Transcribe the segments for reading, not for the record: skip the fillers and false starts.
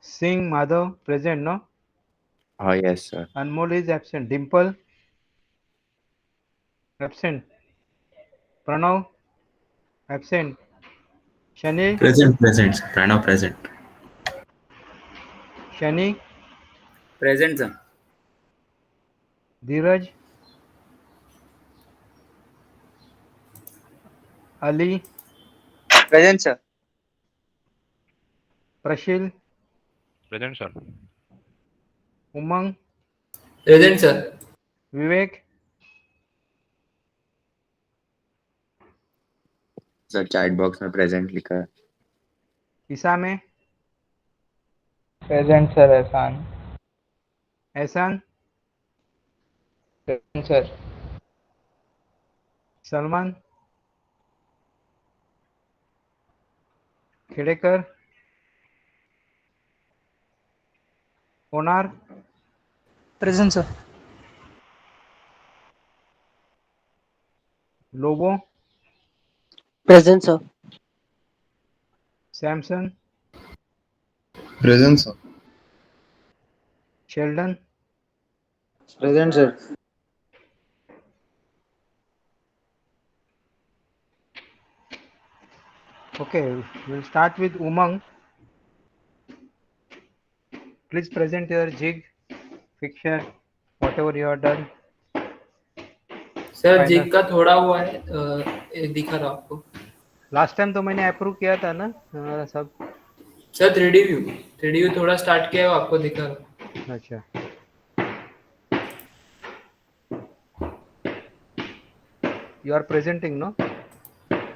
Singh Madhav present, no? Yes, sir. Anmol is absent. Dimple absent. Pranav absent. Shani Present. Pranav present. Shani Present, sir. Dheeraj Ali Present, sir. Prashil Present, sir. Umang Present, sir. Vivek sir chat box में present लिखा है. Isame Present, sir. Ehsan. Ehsan Present, sir. Salman Khedekar Onar Present, sir. Lobo Present, sir. Samson Present, sir. Sheldon Present, sir. Okay, we'll start with Umang. Please present your jig, fixture, whatever you have done. Sir Final. Jig का थोड़ा हुआ है, ये दिखा रहा आपको. Last time तो मैंने अप्रूव किया था ना सब. सर 3D व्यू थोड़ा स्टार्ट किया है, आपको दिखा रहा. अच्छा you are presenting, no?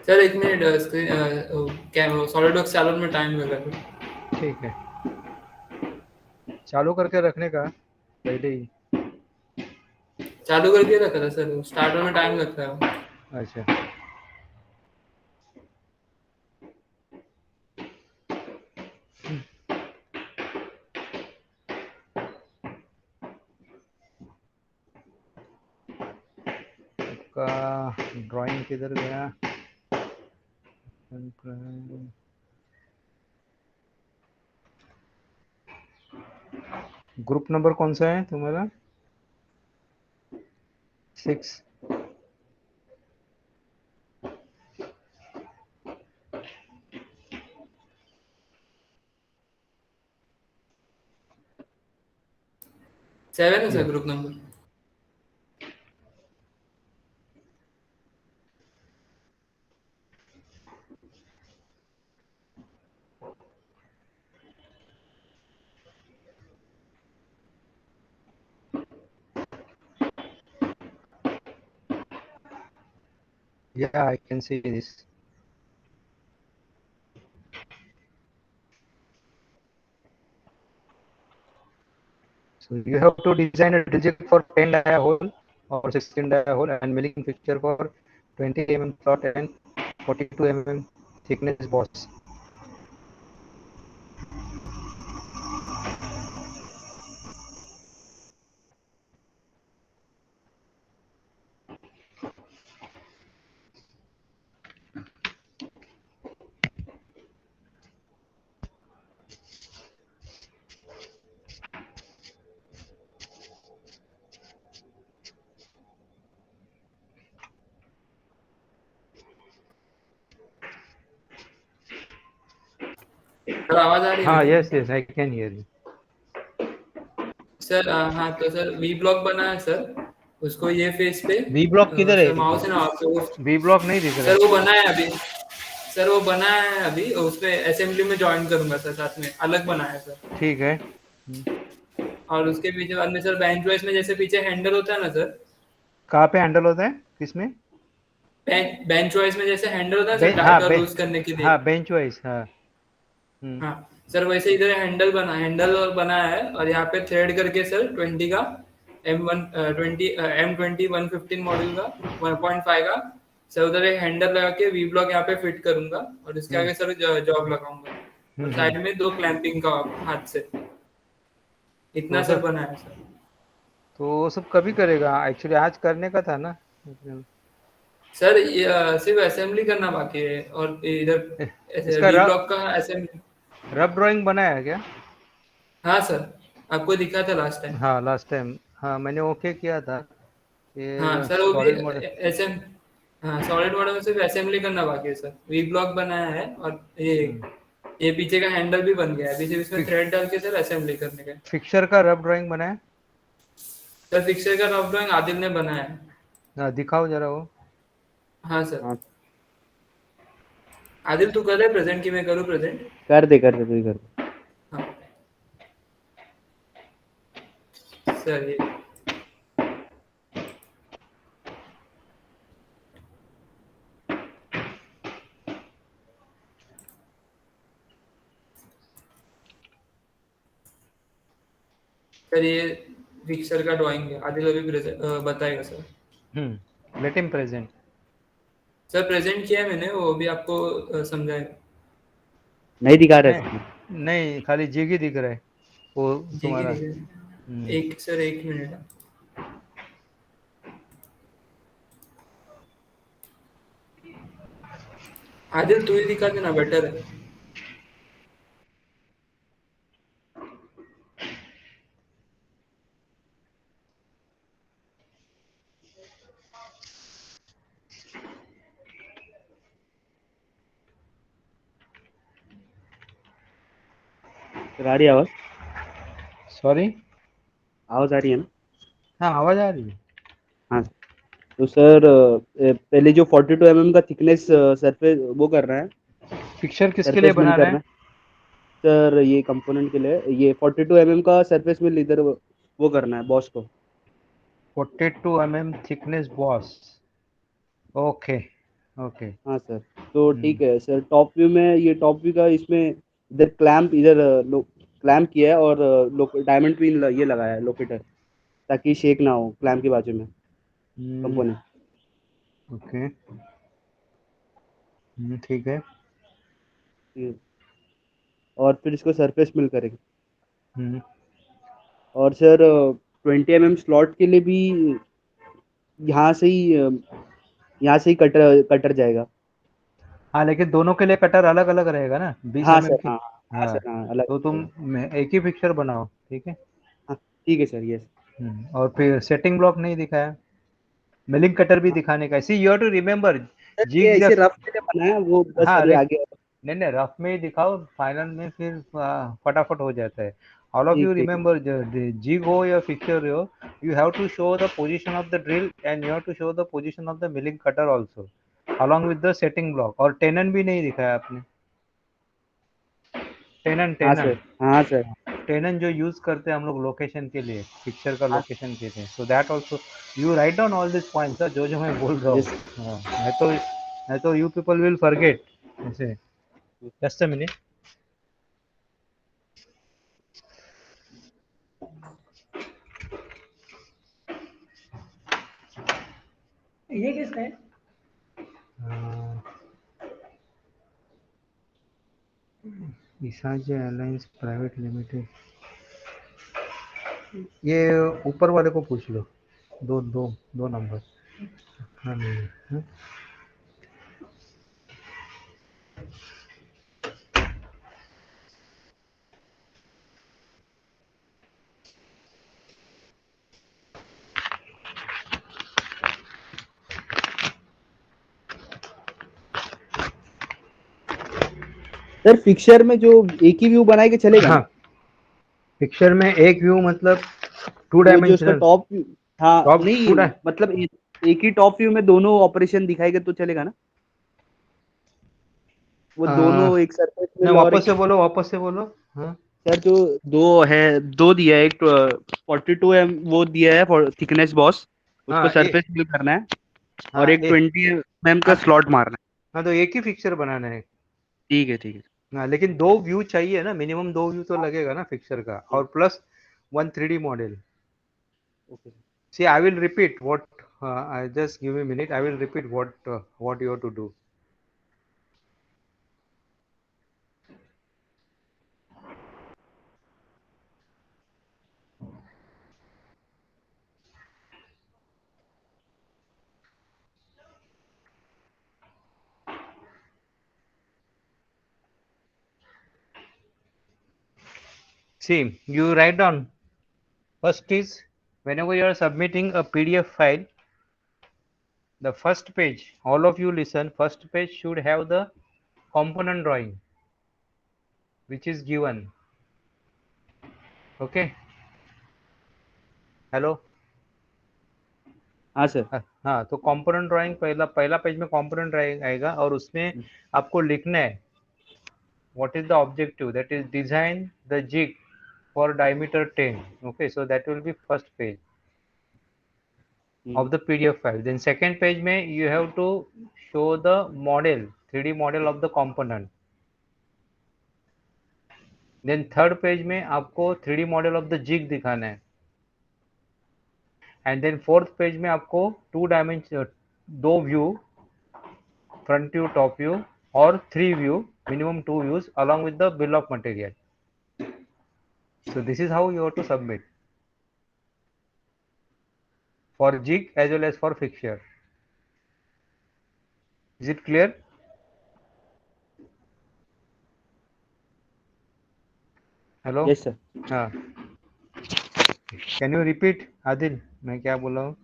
Sir 1 minute, screen SolidWorks चालू में टाइम लगेगा. ठीक है, चालू करके रखने का पहले ही. चालू करके रखा था सर, स्टार्टर में टाइम लगता है. अच्छा आपका ड्राइंग किधर गया? ग्रुप नंबर कौन सा है तुम्हारा? 6. सेवन है sir group number. Yeah, I can see this. So you have to design a drill jig for 10 dia hole or 16 dia hole and milling fixture for 20 mm slot and 42 mm thickness boss. Sir आवाज आ रही है? हाँ, yes, yes, I can hear you. Sir हाँ, तो sir V block बना है sir, उसको ये फेस पे. V block किधर है? सर माउस है ना आपको, V block नहीं दिख रहा. सर वो बना है अभी. सर वो बना है अभी, उसमें असेंबली में ज्वाइन करूंगा सर, साथ में अलग बना है सर. ठीक है. और उसके पीछे बाद में सर बेंच वाइस में जैसे पीछे हैंडल होता है ना सर. कहाँ पे हैंडल होता है? किसमें? बेंच वाइस में जैसे हैंडल होता है सर, हाँ, डाटा लूज करने के लिए. हाँ, बेंच वाइज. हाँ हाँ सर, वैसे इधर हैंडल बना है, और यहाँ पे थ्रेड करके सर 20 का M20 115 मॉडल का 1.5 का सर, उधर एक हैंडल लगा के वी ब्लॉक यहाँ पे फिट करूंगा, और इसके आगे सर जॉब लगाऊंगा, और साइड में 2 क्लैंपिंग का हाथ से. इतना सर बना है सर. तो वो सब कभी करेगा? एक्चुअली आज करने का था ना सर. ये सिर्फ असेंबली करना बाकी है, और इधर वी ब्लॉक का असेंबली. रफ ड्राइंग बनाया है क्या? हाँ सर, आपको दिखा था लास्ट टाइम। हाँ लास्ट टाइम, हाँ मैंने ओके किया था। हाँ ये सर, वो भी सॉलिड मॉडल। एसएम हाँ, सॉलिड मॉडल में सिर्फ असेंबली करना बाकी है सर। वी ब्लॉक बनाया है, और ये पीछे का हैंडल भी बन गया है, अभी सिर्फ इसमें थ्रेड डाल के सर असेंबली करने का है। फिक्सर का रफ ड्राइंग बनाया? सर फिक्सर का रफ ड्राइंग आदिल ने बनाया है। हाँ दिखाओ जरा वो। हाँ सर। हाँ आदिल तू कर रहा है प्रेजेंट की मैं करूँ प्रेजेंट? कर दे तू ही कर दे। हाँ सर, ये सर, ये फिक्सर का ड्राइंग है, आदिल अभी बताएगा sir. Let him present. Sir present किया है मैंने, वो भी आपको समझाएगा। नहीं दिखा रहा है नहीं इसमें। नहीं, खाली जिग ही दिख रहा है वो जी की तुम्हारा। दिखे। एक सर, 1 मिनट। आदिल तू ही दिखा देना, बेटर है। सर आ रही है आवाज? सॉरी। आवाज आ रही है ना? हाँ आवाज आ रही है। हाँ तो सर पहले जो 42 mm का थिकनेस सरफेस वो करना है, पिक्चर किसके लिए सरफेस मिल बना रहे करना हैं? है। सर ये कंपोनेंट के लिए ये 42 mm का सरफेस मिल इधर वो करना है बॉस को। 42 mm thickness boss. Okay okay. हाँ सर, तो ठीक है सर। टॉप व्यू में ये टॉप व्यू का इसमें इधर क्लैंप इधर क्लैंप किया है, और डायमंड पिन ये लगाया है लोकेटर, ताकि शेक ना हो क्लैंप के बाजू में कंपोनेंट। ओके ठीक है। और फिर इसको सरफेस मिल करेंगे। हम्म, और सर 20 mm स्लॉट के लिए भी यहाँ से ही यहाँ से ही कटर कटर जाएगा। हाँ लेकिन दोनों के लिए कटर अलग अलग रहेगा ना, 20 हाँ mm सर, की। हाँ हाँ हाँ सर, हाँ अलग तो तुम रहेगा। एक ही पिक्चर बनाओ, ठीक है। हाँ ठीक है सर, यस। और फिर सेटिंग ब्लॉक नहीं दिखाया, मिलिंग कटर भी दिखाने का। See you have to remember sir ये जिग। ऐसे रफ के लिए बनाया है, वो बस हाँ अभी आगे। नहीं नहीं, रफ में ही दिखाओ, फाइनल में फिर फटाफट हो जाता है। ऑल ऑफ यू ठीक ठीक है। रिमेम्बर, जिग हो या फिक्सर हो, you have to show the position of the drill and you have to show the position of the milling cutter also along with the setting block। और tenon भी नहीं दिखाया आपने। टेनन हाँ tenon sir, हाँ sir, tenon जो use करते हैं हम लोग लोकेशन के लिए, पिक्चर का हाँ लोकेशन के लिए। So that also you write down all this points, जो जो मैं बोल रहा हूँ। यस। हाँ, नहीं तो यू पीपल विल फॉरगेट ऐसे। Just a minute. ये किसका है? इसाजी एयरलाइंस प्राइवेट लिमिटेड। ये ऊपर वाले को पूछ लो, दो दो दो नंबर। हाँ नहीं हाँ? सर फिक्सर में जो एक ही व्यू बनाए के चलेगा हाँ ना? पिक्चर में एक व्यू मतलब टू वो जो उसका डायमेंशनल। टॉप, हाँ टॉप नहीं, टू डा मतलब एक ही टॉप व्यू में दोनों ऑपरेशन दिखाएगा तो चलेगा ना? वो दोनों एक सरफेस नहीं, मिल और वापस एक। से बोलो, वापस से बोलो। हाँ सर जो दो है, दो दिया है, एक 42 वो दिया है थिकनेस बॉस, उसको हाँ सरफेस मिल करना है, और हाँ एक 20 mm का हाँ स्लॉट मारना है। हाँ, तो एक ही पिक्चर बनाना है। ठीक है, ठीक है। हाँ लेकिन दो व्यू चाहिए ना, मिनिमम दो व्यू तो लगेगा ना पिक्चर का, और plus one 3D model. Okay. See, I will repeat what I just give me a minute. I will repeat what you have to do. See, you write down. First is whenever you are submitting a PDF file, the first page, all of you listen, first page should have the component drawing which is given. Okay. Hello. हाँ sir. हाँ, तो component drawing पहला page में component drawing आएगा और उसमें आपको लिखना है what is the objective, that is design the jig for diameter 10. Okay, so that will be first page of the PDF file. Then second page में you have to show the model, 3D model of the component. Then third page में आपको 3D model of the jig दिखाना है. And then fourth page में आपको 2 dimension, 2 view, front view, top view और 3 view, minimum 2 views along with the bill of material. So this is how you have to submit for jig as well as for fixture. Is it clear? Hello? Yes sir. हाँ. Can you repeat, Adil? मैं क्या बोला हूँ?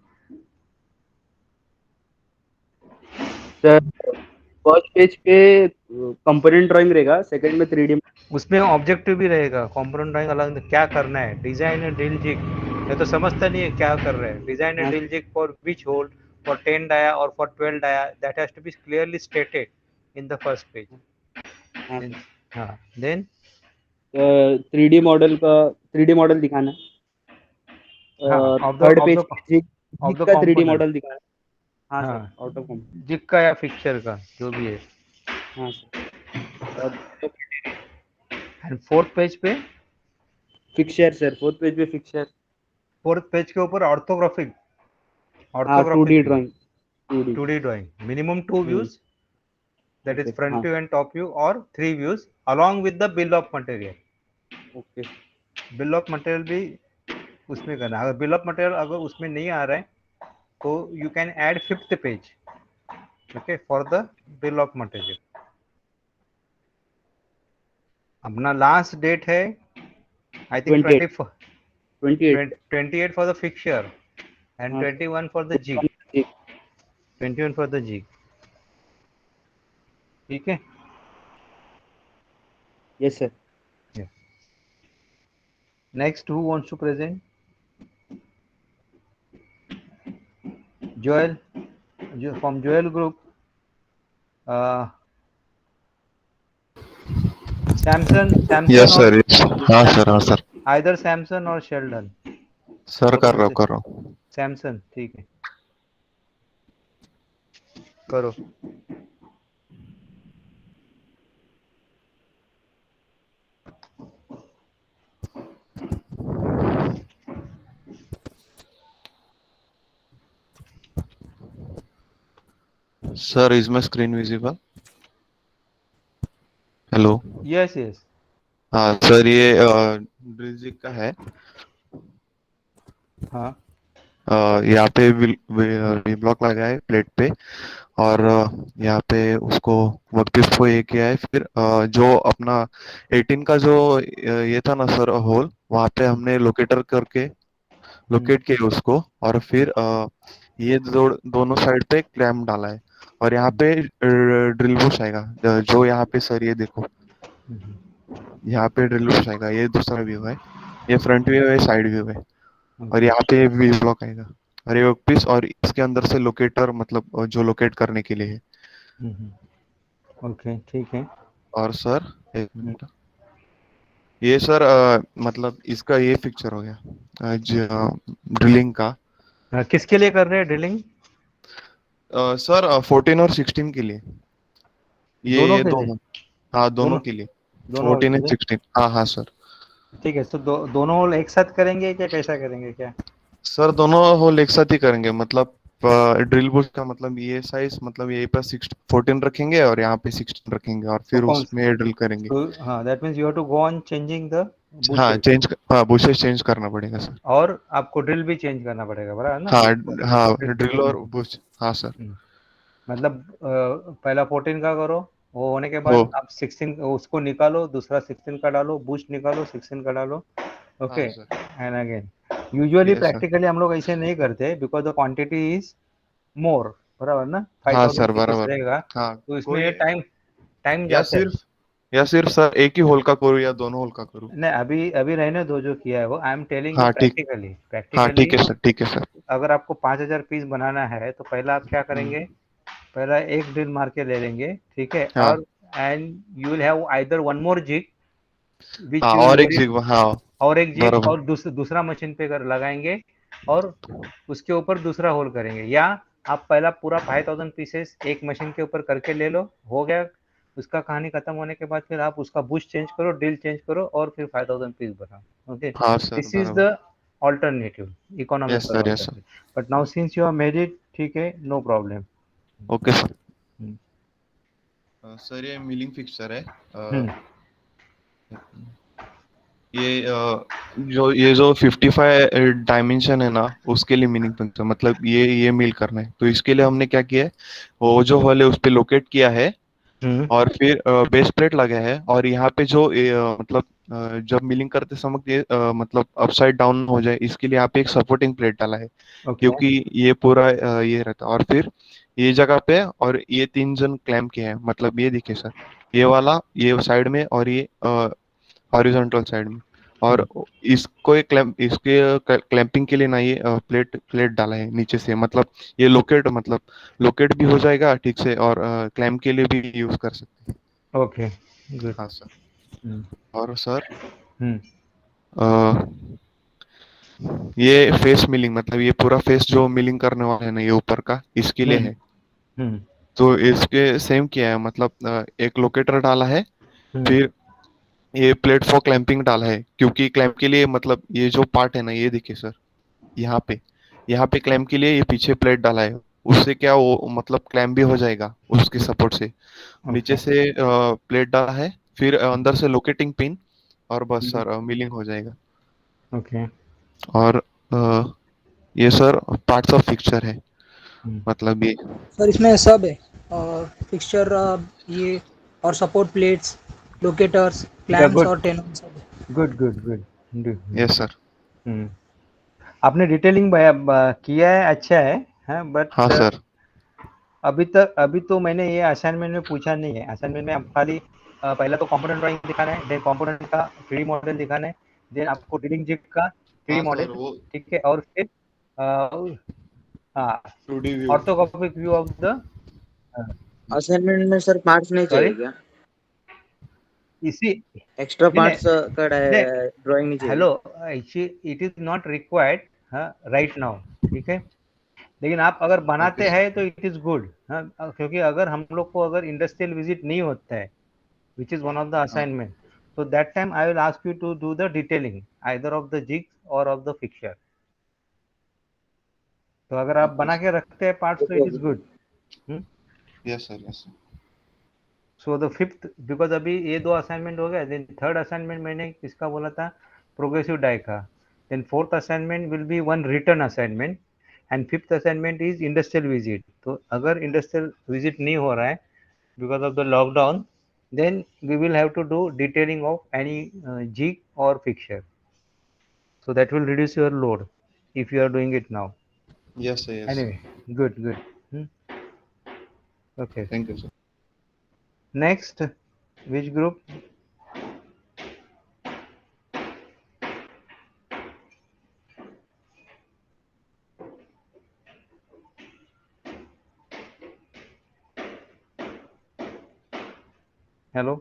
Sir first page पे component drawing रहेगा, second में 3D. उसमें objective भी रहेगा. कंपोनेंट ड्राइंग अलग, क्या करना है, डिजाइन एंड ड्रिल जिग. ये तो समझता नहीं है क्या कर रहे हैं. Design and drill jig for which hole, for 10 dia और for 12 dia, that has to be clearly stated in the first page. हाँ. देन 3D मॉडल दिखाना है. थर्ड पेज पे का 3D मॉडल दिखाना है. हाँ सर, आउट ऑफ जिग का या फिक्चर का जो भी है. हाँ सर. एंड फोर्थ पेज पे फिक्चर सर, फोर्थ पेज पे फिक्चर. फोर्थ पेज के ऊपर orthographic 2D drawing. 2D drawing, minimum 2 views, that is front view and top view or 3 views along with the bill of material. Okay. Bill of material भी उसमें करना. अगर bill of material अगर उसमें नहीं आ रहा है तो यू कैन ऐड 5th पेज. Okay, for the bill of material. अपना लास्ट डेट है I think 28 for the fixture and 21 for the jig. 21 for the jig. ठीक है. Yes sir. Yeah. Next, who wants to present? Joel, from Joel Group. Samson. Yes sir. Yes. हाँ sir. Either Samson or Sheldon. Sir कर रहा हूँ. Samson, ठीक है. करो. Sir, is my screen visible? Hello. Yes. हाँ सर, ये drill zig का है. हाँ. यहाँ पे वी ब्लॉक लगा है प्लेट पे और यहाँ पे उसको वर्कपीस को ये किया है. फिर जो अपना 18 का जो ये था ना सर होल, वहाँ पे हमने लोकेटर करके लोकेट किया उसको और फिर ये दोनों साइड पे क्लैम्प डाला है और यहाँ पे ड्रिल बुश आएगा. जो यहाँ पे सर ये देखो, यहाँ पे ड्रिल बुश आएगा. ये दूसरा व्यू है, ये फ्रंट व्यू है, साइड व्यू है और यहाँ पे वी ब्लॉक आएगा और ये वर्कपीस और इसके अंदर से लोकेटर, मतलब जो लोकेट करने के लिए है. ओके, ठीक है. और सर एक मिनट, ये सर मतलब इसका ये पिक्चर हो गया ड्रिलिंग का. किसके लिए कर रहे हैं ड्रिलिंग? सर 14 और 16 के लिए. ये दोनों. हाँ, दोनों के लिए, 14 और 16. हाँ सर. ठीक है. तो दोनों होल एक साथ करेंगे क्या, कैसा करेंगे क्या? सर दोनों होल एक साथ ही करेंगे. मतलब ड्रिल बुश का मतलब ये साइज, मतलब यहीं पर 14 रखेंगे और यहाँ पे 16 रखेंगे और फिर उसमें ड्रिल करेंगे. हाँ, that means you have to go on changing the. हाँ, बुशेस चेंज करना पड़ेगा सर. और आपको ड्रिल भी चेंज करना पड़ेगा, बराबर ना? हाँ, ड्रिल और बुश. हाँ सर. मतलब पहला 14 का करो, वो होने के ओ बाद आप 16 उसको निकालो, दूसरा 16 का डालो, बूस्ट निकालो, 16 का डालो, ओके, हाँ sir, and again. Usually yes sir, practically हम लोग ऐसे नहीं करते because the quantity is more, बराबर ना, हाँ 5000 सर पीसेस बराबर। रहेगा, हाँ, तो इसमें कोई ये टाइम टाइम या जाता है। सिर्फ या सिर्फ सर एक ही होल का करूँ या दोनों होल का करूँ? नहीं, अभी अभी रहने दो जो किया है वो, आई एम टेलिंग यू हाँ ठीक, प्रैक्टिकली। हाँ प्रैक्टिकली ठीक है सर, ठीक है सर। अगर आपको 5000 पीस बनाना है तो पहला आप क्या करेंगे, पहला एक ड्रिल मार के ले लेंगे, ठीक है, हाँ और and you will have either one more jig which हाँ, यू और एक विल, जिग, हाँ और एक जिग बराबर। और दूसरा मशीन पे कर लगाएंगे और उसके ऊपर दूसरा होल करेंगे, या आप पहला पूरा 5000 पीसेस एक मशीन के ऊपर करके ले लो, हो गया उसका कहानी खत्म होने के बाद फिर आप उसका बुश चेंज करो, ड्रिल चेंज करो और फिर 5000 पीस बनाओ, ओके। हाँ सर दिस इज बराबर। The alternative, yes economical sir, yes sir. Alternative, but now since you are married, ठीक है, no problem. Okay sir. Sir ये मिलिंग फिक्सचर है। ये जो 55 डायमेंशन है ना, उसके लिए मीनिंग फिक्सचर मतलब ये मिल करना है। तो इसके लिए हमने क्या किया है, वो जो हॉल है उस पे लोकेट किया है और फिर बेस प्लेट लगा है, और यहाँ पे जो मतलब जब मिलिंग करते समय ये मतलब अपसाइड डाउन हो जाए, इसके लिए यहाँ पे एक सपोर्टिंग प्लेट डाला है, ओके, क्योंकि ये पूरा ये रहता है। और फिर ये जगह पे और ये 3 जन क्लैम्प किए हैं, मतलब ये देखिए सर, ये वाला ये साइड में और ये हॉरिजॉन्टल साइड में, और इसको एक क्लैम्प, इसके क्लैंपिंग के लिए ना ये प्लेट प्लेट डाला है नीचे से, मतलब ये लोकेट मतलब लोकेट भी हो जाएगा ठीक से, और क्लैम्प के लिए भी यूज कर सकते हैं। Okay, good. हाँ सर। और सर हम्म, ये फेस मिलिंग मतलब ये पूरा फेस जो मिलिंग करने वाला है ना, ये ऊपर का इसके लिए है। हम्म, तो इसके सेम किया है, मतलब एक लोकेटर डाला है, हम्म, फिर ये प्लेट फॉर क्लैंपिंग डाला है, क्योंकि क्लैंप के लिए मतलब ये जो पार्ट है ना, ये देखिए सर, यहाँ पे क्लैंप के लिए ये पीछे प्लेट डाला है, उससे क्या वो मतलब क्लैंप भी हो जाएगा उसके सपोर्ट से। नीचे ओके, से प्लेट डाला है, फिर अंदर से लोकेटिंग पिन, और बस सर मिलिंग हो जाएगा। ओके, और ये सर पार्ट्स ऑफ फिक्सचर है, मतलब ये सर इसमें सब है, और फिक्सचर ये और सपोर्ट प्लेट्स, लोकेटर्स, या क्लैम्प्स गुड और टेनन सब है। Good good good. Yes sir. आपने डिटेलिंग किया है, अच्छा है, हाँ बट सर। अभी तो मैंने ये असाइनमेंट में पूछा नहीं है। असाइनमेंट में आप खाली पहला तो कंपोनेंट ड्राइंग दिखाना है, देन कंपोनेंट का 3D मॉडल दिखाना है, देन आपको ड्रिलिंग जिग का 3D हाँ सर, मॉडल, वो ठीक है, और फिर हाँ 2D view. Orthographic view of the, assignment में सर पार्ट्स नहीं सॉरी, चाहिए क्या? इसी एक्स्ट्रा नहीं पार्ट्स नहीं का नहीं, ड्राइंग नहीं चाहिए? Hello, it is not required right now, ठीक है, लेकिन आप अगर ओके बनाते सर। हैं तो इट इज गुड, क्योंकि अगर हम लोग को अगर इंडस्ट्रियल विजिट नहीं होता है, which is one of the हाँ assignment, so that time I will ask you to do the detailing either of the jigs or of the fixture. तो अगर आप ओके बना के रखते हैं पार्ट्स तो it is good. Yes sir, yes sir. So the fifth, because अभी ये 2 असाइनमेंट हो गए, देन थर्ड असाइनमेंट मैंने किसका बोला था, प्रोग्रेसिव डाई का, then fourth assignment will be one return assignment, and fifth assignment is industrial visit. तो अगर इंडस्ट्रियल विजिट नहीं हो रहा है because of the lockdown, then we will have to do detailing of any jig or fixture, so that will reduce your load if you are doing it now. Yes sir, yes sir. Anyway, good. Okay, thank you sir. next, which group? Hello,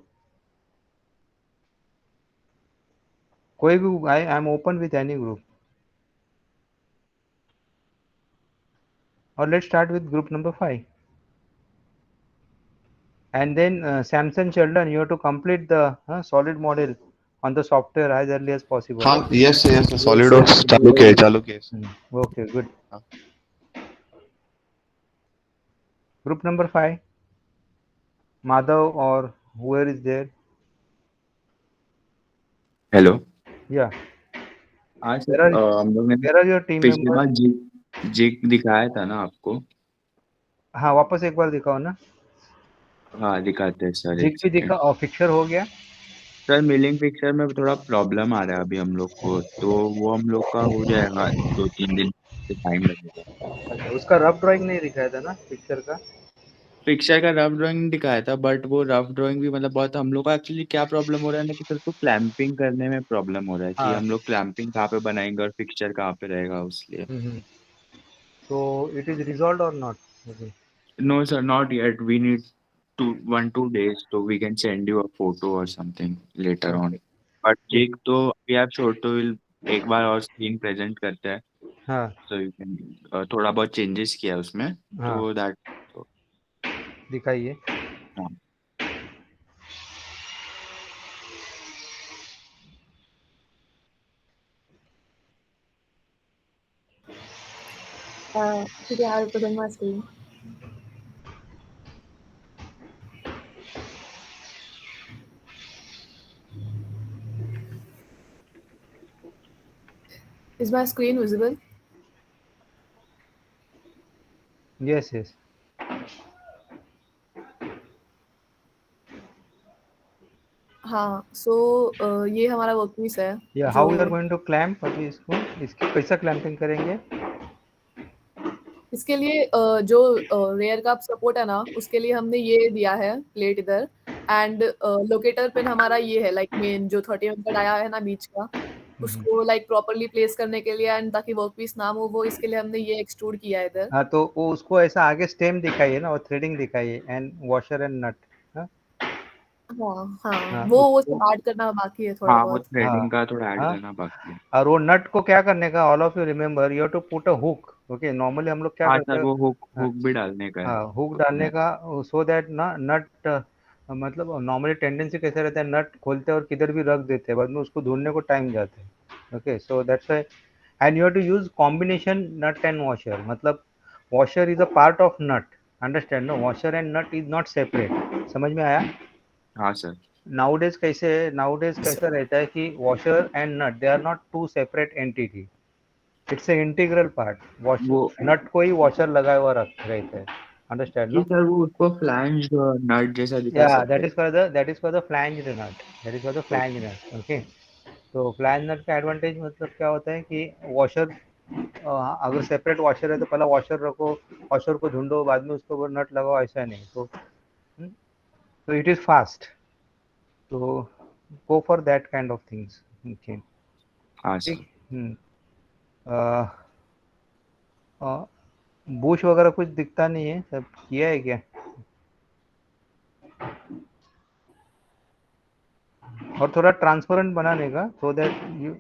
कोई भी, I am open with any group, or let's start with group number 5, and then Samson Sheldon, you have to complete the solid model on the software as early as possible. हाँ Okay. Yes sir, yes sir, Yes, solid sir. Works चालू किए sir. Okay, good. हाँ। Group number 5, Madhav or whoever is there. Hello. Yeah, हाँ where sir, are हम लोग ने where are your team पिछली members? बार zig दिखाया था ना आपको। हाँ, वापस एक बार दिखाओ ना। हाँ दिखाते हैं सर, जिग एक भी दिखा सेकेंड। और फिक्सर हो गया। सर मिलिंग पिक्चर में थोड़ा प्रॉब्लम आ रहा है अभी हम लोग को, तो वो हम लोग का हो जाएगा 2-3 दिन टाइम लगेगा। अच्छा, उसका रफ ड्राइंग नहीं दिखाया था ना पिक्चर का। पिक्चर का रफ ड्राइंग दिखाया था, बट वो रफ ड्राइंग भी मतलब बहुत हम लोग का एक्चुअली क्या प्रॉब्लम हो रहा है ना कि सर को क्लैंपिंग करने में प्रॉब्लम हो रहा है कि हाँ। हम लोग क्लैंपिंग कहाँ पे बनाएंगे और पिक्चर कहाँ पे रहेगा उसलिए। तो इट इज रिजॉल्व और not. No sir, not yet. We need 1-2 days so we can send you a photo or something later on. But jig तो we have showed तो will एक बार और screen present करते हैं, हाँ so you can थोड़ा बहुत changes किया है उसमें, हाँ तो that तो दिखाइए। हाँ। Okay, I'll put on my screen. Is my screen visible? Yes, yes. हाँ, so ये हमारा वर्कपीस है Yeah, how we are going to clamp अभी इसको, इसकी कैसा क्लैंपिंग करेंगे? इसके लिए जो रेयर का सपोर्ट है ना, उसके लिए हमने ये दिया है प्लेट इधर, एंड लोकेटर पिन हमारा ये है लाइक मेन जो 30 mm का डाया है ना बीच का, उसको लाइक प्रॉपर्ली प्लेस करने के लिए एंड ताकि वर्कपीस ना मूव हो, इसके लिए हमने ये एक्सट्रूड किया है इधर। हाँ, तो वो उसको ऐसा आगे स्टेम दिखाइए ना और थ्रेडिंग दिखाइए एंड वॉशर एंड नट। हाँ, वो सब ऐड करना बाकी है थोड़ा हाँ वो बहुत। थ्रेडिंग का थोड़ा ऐड करना बाकी है। और वो नट को क्या करने का, all of you remember you have to put a hook. Okay, normally हम लोग क्या हाँ करते सर हैं, वो हुक भी डालने का है। हाँ हुक डालने का, सो दैट ना नट मतलब नॉर्मली टेंडेंसी कैसे रहता है, नट खोलते हैं और किधर भी रख देते हैं, बाद में उसको ढूंढने को टाइम जाता है। Okay, so that's why and you have to use combination nut and washer, मतलब washer is a part of nut, understand no, washer and nut is not separate. समझ में आया? हाँ सर। नाउडेज कैसा रहता है कि washer and nut they are not two separate entity, it's a integral part. Washer nut को ही वॉशर लगाया हुआ रहता है, अंडरस्टैंड नो? सर वो उसको फ्लैंज नट जैसा दिखा Yeah, सकते हैं। that is for the flanged nut. That is for the flanged nut. Okay. तो फ्लैंज नट का एडवांटेज मतलब क्या होता है कि वॉशर, अगर सेपरेट वॉशर है तो पहला वॉशर रखो, वॉशर को ढूंढो, बाद में उसको नट लगाओ, ऐसा नहीं। तो इट इज फास्ट, तो go for that kind of things. Okay, हाँ ठीक। सर। बुश वगैरह कुछ दिखता नहीं है, सब किया है क्या? और थोड़ा ट्रांसपेरेंट बनाने का, सो दैट यू,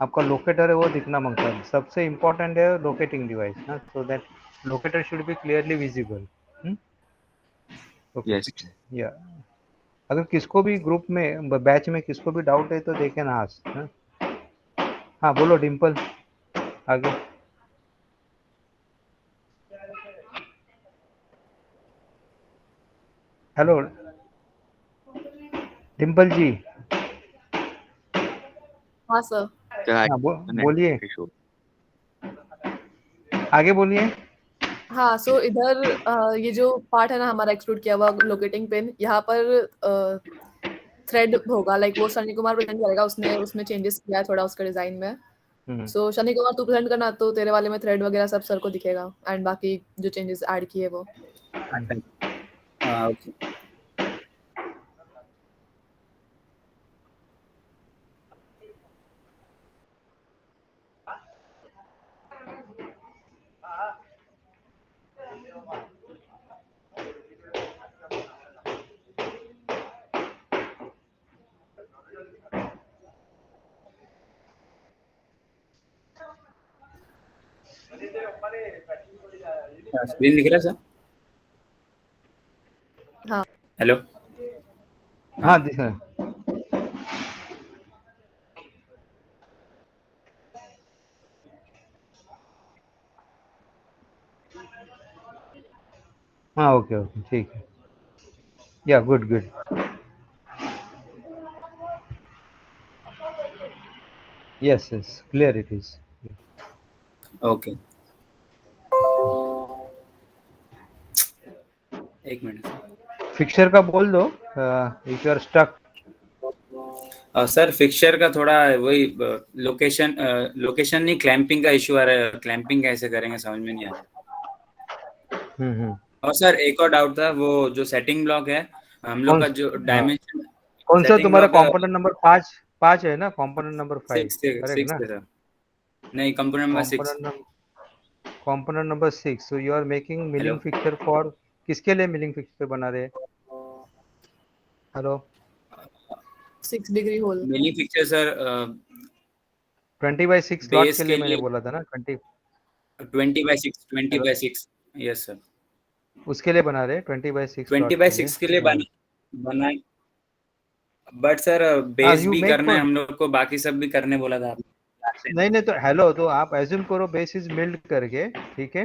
आपका लोकेटर है वो दिखना मांगता है। सबसे इम्पोर्टेंट है लोकेटिंग डिवाइस ना, so that locator should be clearly visible. Okay, yes. या अगर किसको भी ग्रुप में, बैच में किसको भी डाउट है तो दे कैन आस्क। हाँ बोलो डिम्पल, आगे। हेलो डिम्पल जी। हाँ सर। हाँ बोलिए, आगे बोलिए। हाँ, सो इधर ये जो पार्ट है ना हमारा एक्सट्रूड किया हुआ लोकेटिंग पिन, यहाँ पर थ्रेड होगा, लाइक वो शनि कुमार प्रेजेंट करेगा, उसने उसमें चेंजेस किया है थोड़ा उसका डिजाइन में। सो शनि कुमार तू प्रेजेंट करना, तो तेरे वाले में थ्रेड वगैरह सब सर को दिखेगा एंड बाकी जो चेंजेस ऐड किए वो। ओके। स्क्रीन दिख रहा है सर? हाँ हेलो। हाँ दिख रहा है। हाँ ओके ओके, ठीक है। या good good. Yes yes, clear it is. Okay, एक मिनट। फिक्सर का बोल दो if you are stuck. Sir fixture का थोड़ा वही लोकेशन नहीं, क्लैंपिंग का इशू आ रहा है। क्लैंपिंग कैसे करेंगे समझ में नहीं आ रहा। और सर एक और डाउट था, वो जो सेटिंग ब्लॉक है हम लोग कौन का, जो डायमेंशन कौन सा सेटिंग तुम्हारा ब्लॉक कंपोनेंट नंबर 5 है ना, कंपोनेंट नंबर 5 करेक्ट 6 ना? है सर। नहीं, component number 6। Component number 6, so you are making hello, milling fixer for, किसके लिए मिलिंग फिक्सर बना रहे हैं? Hello, 6 degree hole. Mini picture sir 20/6 slot base के के लिए मैंने लिए बोला था ना, 20। 20/6 हेलो, 20/6। यस सर, उसके लिए बना रहे हैं 20/6 ट्वेंटी स्लॉट बाई के लिए। सिक्स के लिए बना। बट सर हाँ, बेस यू भी मेक करना है फॉर, हम लोग को, बाकी सब भी करने बोला था आपने। नहीं तो हेलो, तो आप एज्यूम करो बेस इज मिल्ड करके, ठीक है?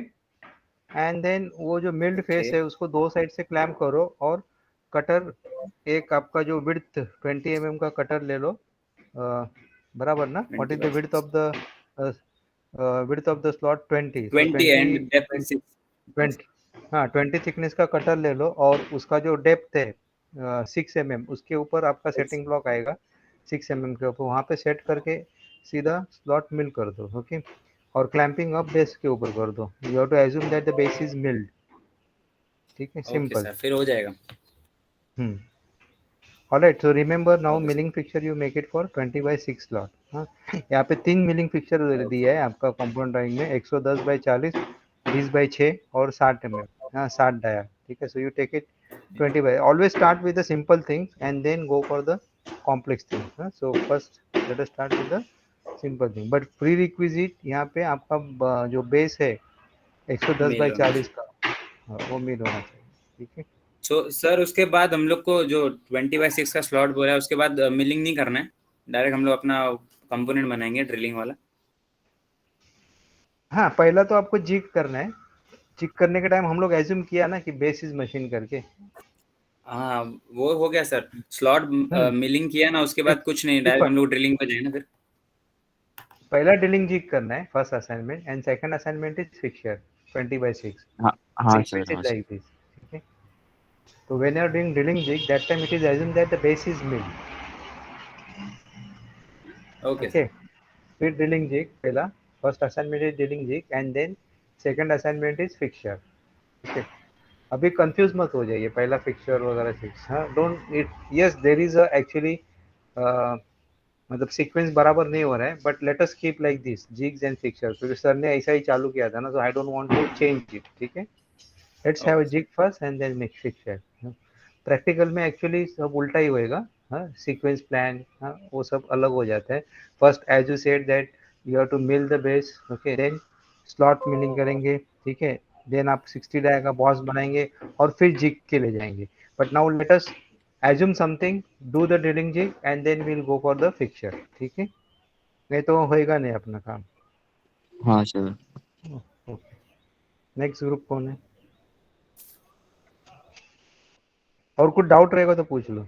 एंड देन वो जो मिल्ड ओके, फेस है उसको दो साइड से क्लैम्प करो, और कटर, एक आपका जो विड्थ 20 mm का कटर ले लो, बराबर ना? What is the width 20/6 of the width of the slot? 20, so 20 20 and depth 20 6। 20, हाँ 20 थिकनेस का कटर ले लो, और उसका जो डेप्थ है 6 mm, उसके ऊपर आपका सेटिंग ब्लॉक आएगा 6 mm के ऊपर, वहाँ पे सेट करके सीधा स्लॉट मिल कर दो, ओके? और क्लैंपिंग अप बेस के ऊपर कर दो। You have to assume that the base is milled, ठीक है? Okay simple. सर, फिर हो जाएगा। Alright, so remember now okay sir. Milling fixer you make it for 20/6 slot. हाँ, यहाँ पे 3 मिलिंग फिक्सर दिया है आपका कंपाउंड ड्राइंग में, 110/40, 20/6 और 60 mm। हाँ, 60 डाया, ठीक है? So you take it 20 by, always start with the simple things and then go for the complex things, हाँ? So first let us start with the simple thing, but prerequisite यहाँ पे आपका जो base है mail होना 110/40 चाहिए। का, वो मिल होना चाहिए, ठीक है? सो सर उसके बाद हम लोग को जो 20/6 का स्लॉट बोला है, उसके बाद मिलिंग नहीं करना है, डायरेक्ट हम लोग अपना कंपोनेंट बनाएंगे ड्रिलिंग वाला। हाँ, पहला तो आपको जिग करना है। जिग करने के टाइम हम लोग एज्यूम किया ना कि बेस इज मशीन करके। हाँ, वो हो गया सर। स्लॉट हम्म मिलिंग किया ना, उसके बाद कुछ नहीं, डायरेक्ट देखो, हम लोग ड्रिलिंग पे जाए ना फिर। पहला ड्रिलिंग जिग करना है, first assignment, and second assignment is fixture 20/6 हाँ हाँ सर, सीक्वेंस इज हाँ सर। लाइक दिस, ठीक है? तो when you are doing drilling jig, that time it is assume that the base is mill, okay okay? Sir. फिर drilling jig पहला, first assignment is drilling jig, and then second assignment is fixture, ठीक है? अभी confuse मत हो जाइए, पहला fixture वगैरह फिक्स, हाँ, don't it, yes there is a actually मतलब सीक्वेंस बराबर नहीं हो रहा है, but let us keep like this jigs and fixer, क्योंकि सर ने ऐसा ही चालू किया था ना, तो I don't want to change it, ठीक है? Let's have a okay sir. Jig first and then make fixer. Practical में एक्चुअली सब उल्टा ही होएगा, हाँ, सीक्वेंस प्लान, हाँ, वो सब अलग हो जाता है। First as you said that you have to mill the base, okay? Then slot milling करेंगे, ठीक है? देन आप 60 डाई का बॉस बनाएंगे, और फिर जिग के ले जाएंगे। But now let us assume something, do the drilling jig, and then we'll go for the fixture, ठीक है? नहीं तो होएगा नहीं अपना काम। हाँ सर। ओके, नेक्स्ट ग्रुप कौन है? और कुछ डाउट रहेगा तो पूछ लो।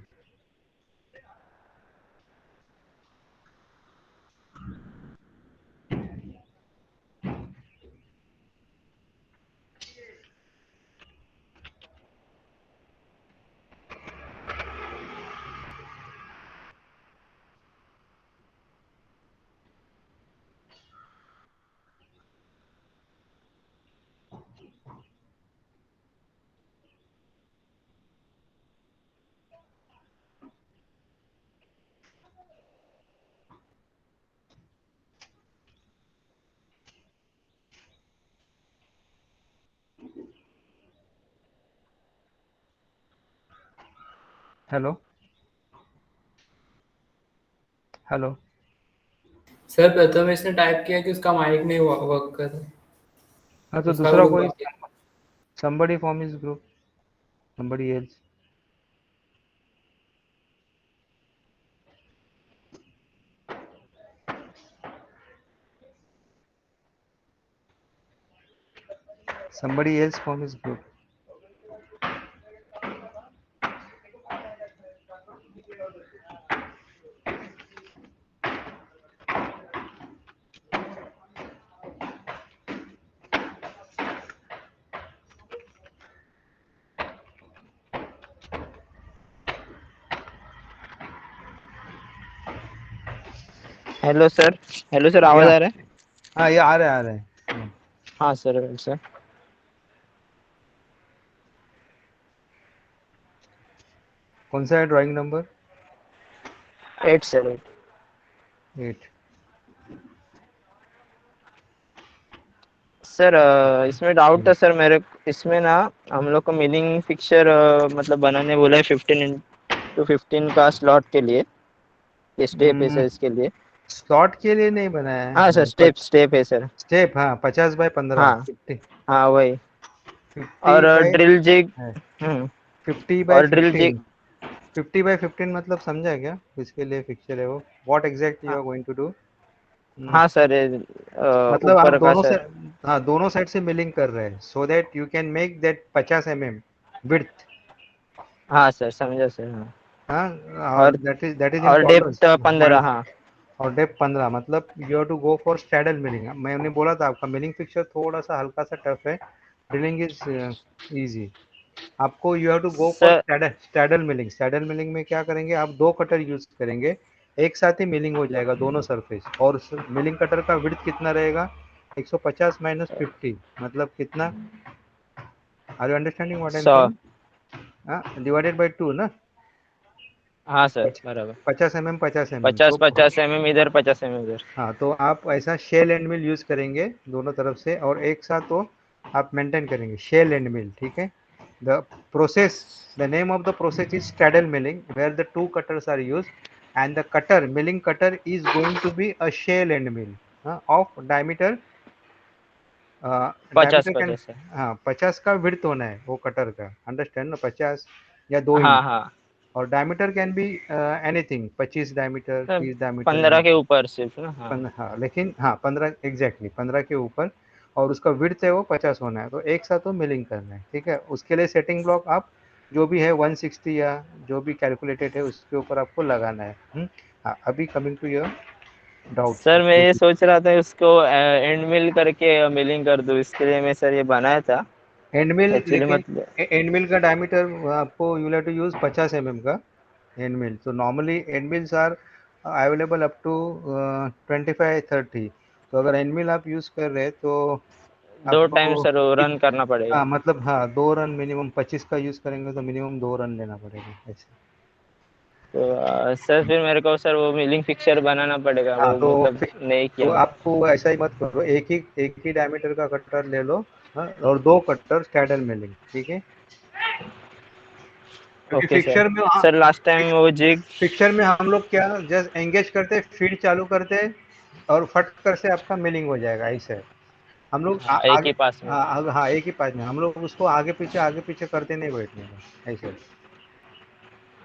Hello, hello. सर प्रथमेश ने टाइप किया कि उसका माइक नहीं वर्क कर रहा, हाँ, तो उसका दूसरा ग्रुप कोई, बाकी। somebody from his group, somebody else। somebody else from his group। Hello sir. Hello sir, आवाज या आ रहा है? हाँ ये आ रहे हैं। हाँ सर। सर कौन सा है ड्राइंग नंबर? 8 सर 8। 8। सर इसमें डाउट था सर मेरे। इसमें ना हम लोग को मिलिंग फिक्चर मतलब बनाने बोला है 15x15 का स्लॉट के लिए, स्टेप है सर इसके लिए। स्लॉट के लिए नहीं बनाया हाँ सर, है। स्टेप है सर। स्टेप हाँ 50x15 हाँ 50 हाँ वही। 50 और बाय ड्रिल जिग। है 50 बाय और ड्रिल जिग। 15। 50x15 मतलब समझा क्या? इसके लिए फिक्चर है वो। What exact you are going to do? हाँ सर मतलब आप ऊपर का सर। दोनों साइड से मिलिंग कर रहे हैं so that you can make that 50 mm width. हाँ सर समझा सर। हाँ और और दैट इज डेप्थ इम्पोर्टेंट। 15। हाँ और डेप 15 मतलब you have to go for straddle milling. मैंने बोला था आपका मिलिंग फिक्चर थोड़ा सा हल्का सा टफ है, ड्रिलिंग इज इजी। आपको you have to go for sir. Straddle milling. Straddle milling में क्या करेंगे आप? 2 कटर यूज करेंगे, एक साथ ही मिलिंग हो जाएगा दोनों सरफेस। और मिलिंग कटर का विड्थ कितना रहेगा? 150 माइनस 50 मतलब कितना? Are you understanding what I am 100। Saying? Divided by 2 ना। हाँ सर बराबर। 50 mm 50 mm 50 तो 50 mm इधर, 50 mm इधर। हाँ तो आप ऐसा शेल एंड मिल यूज करेंगे दोनों तरफ से, और एक साथ वो आप मेंटेन करेंगे शेल एंड मिल। ठीक है। The process, the name of the process is straddle milling where the 2 cutters are used and the cutter, milling cutter is going to be a shell end mill of diameter, 50 diameter can 50 sir. हाँ 50 का width होना है वो cutter का, understand ना? 50 या 2 inch. हाँ हाँ और diameter can be anything, 25 diameter, sir, 30 diameter 15 के ऊपर सिर्फ ना। हाँ हाँ लेकिन हाँ 15 एग्जैक्टली 15 के ऊपर। और उसका विड्थ है वो 50 होना है, तो एक साथ वो मिलिंग करना है। ठीक है। उसके लिए सेटिंग ब्लॉक आप जो भी है 160 या जो भी कैलकुलेटेड है उसके ऊपर आपको लगाना है। हाँ अभी coming to your doubts. Sir, मैं ये सोच रहा था उसको एंड मिल करके मिलिंग कर दूं, इसके लिए मैं सर ये बनाया था एंड मिल, एक्चुअली लेकिन मतलब। एंड मिल का डायमीटर आपको you have to use 50 mm का एंड मिल। तो normally end mills are available up to 25-30। तो अगर एंड मिल आप यूज कर रहे हैं तो 2 टाइम आपको सर रन करना पड़ेगा। हाँ मतलब हाँ 2 रन मिनिमम, 25 का यूज करेंगे तो मिनिमम 2 रन लेना पड़ेगा ऐसे। तो सर फिर मेरे को सर वो मिलिंग फिक्चर बनाना पड़ेगा, हाँ वो मतलब नहीं तो किया मैं। आपको ऐसा ही मत करो, एक ही डायमीटर का कटर ले लो। और 2 कटर स्ट्रैडल मिलिंग। ठीक है। क्योंकि okay sir. Sir last time वो जिग। पिक्चर में हम लोग क्या जस्ट एंगेज करते, फीड चालू करते और फट कर से आपका मिलिंग हो जाएगा ऐसे। हम लोग हाँ एक आगे ही पास में। हाँ एक ही पास में हम लोग उसको आगे पीछे करते नहीं बैठने का ऐसे।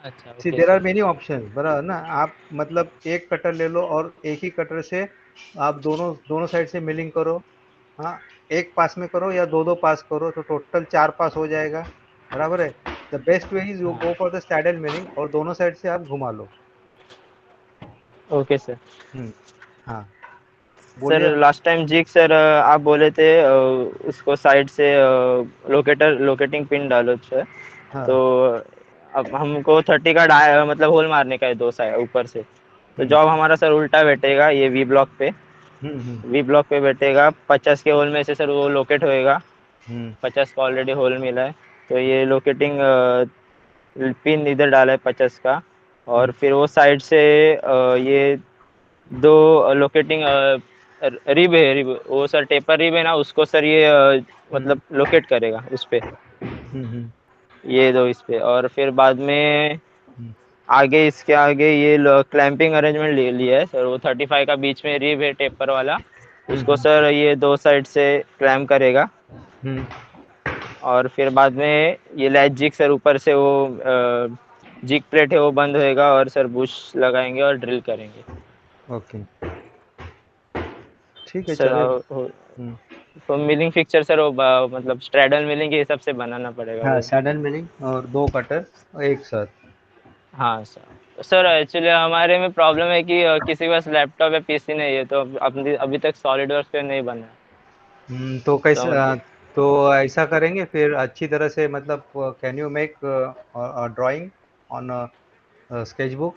अच्छा see okay there are sir. Many option बराबर ना। आप मतलब एक कटर ले लो और एक ही कटर से आप दोनों दोनों साइड से मिलिंग करो। हाँ एक पास में करो या दो पास करो तो टोटल 4 पास हो जाएगा। बराबर है। The best way is you go for the straddle milling और दोनों साइड से आप घुमा लो। Okay sir. हाँ सर बोलिए। लास्ट टाइम जिग सर आप बोले थे उसको साइड से लोकेटिंग पिन डालो सर। हाँ। तो अब हमको 30 का मतलब होल मारने का है 2 साइड ऊपर से। तो हम्म जॉब हमारा सर उल्टा बैठेगा, ये वी ब्लॉक पे। हम्म वी ब्लॉक पे बैठेगा 50 के होल में से सर वो लोकेट होएगा। हम्म 50 का ऑलरेडी होल मिला है, तो ये लोकेटिंग पिन इधर डाला है 50 का। और हम्म फिर वो साइड से ये 2 लोकेटिंग रिब है, रिब वो सर टेपर रिब है ना, उसको सर ये मतलब लोकेट करेगा उस पे, हम्म ये 2 इस पे। और फिर बाद में हम्म आगे इसके आगे ये क्लैंपिंग अरेंजमेंट ले लिया है सर। वो 35 का बीच में रिब है टेपर वाला, उसको हम्म सर ये 2 साइड से क्लैम्प करेगा। हम्म और फिर बाद में ये लैच जिग सर ऊपर से वो जिग प्लेट है वो बंद होएगा, और सर बुश लगाएंगे और ड्रिल करेंगे। ओके ठीक है सर चलेगा। तो मिलिंग फिक्चर सर वो मतलब स्ट्रैडल मिलिंग के हिसाब से बनाना पड़ेगा हाँ वो। सैडल मिलिंग और 2 कटर एक साथ। हाँ सर। सर एक्चुअली हमारे में प्रॉब्लम है कि किसी के पास लैपटॉप या पीसी नहीं है, तो अभी तक सॉलिड वर्क्स पे नहीं बना है। तो कैसे तो मतलब तो ऐसा करेंगे फिर अच्छी तरह से मतलब can you make drawing on sketch book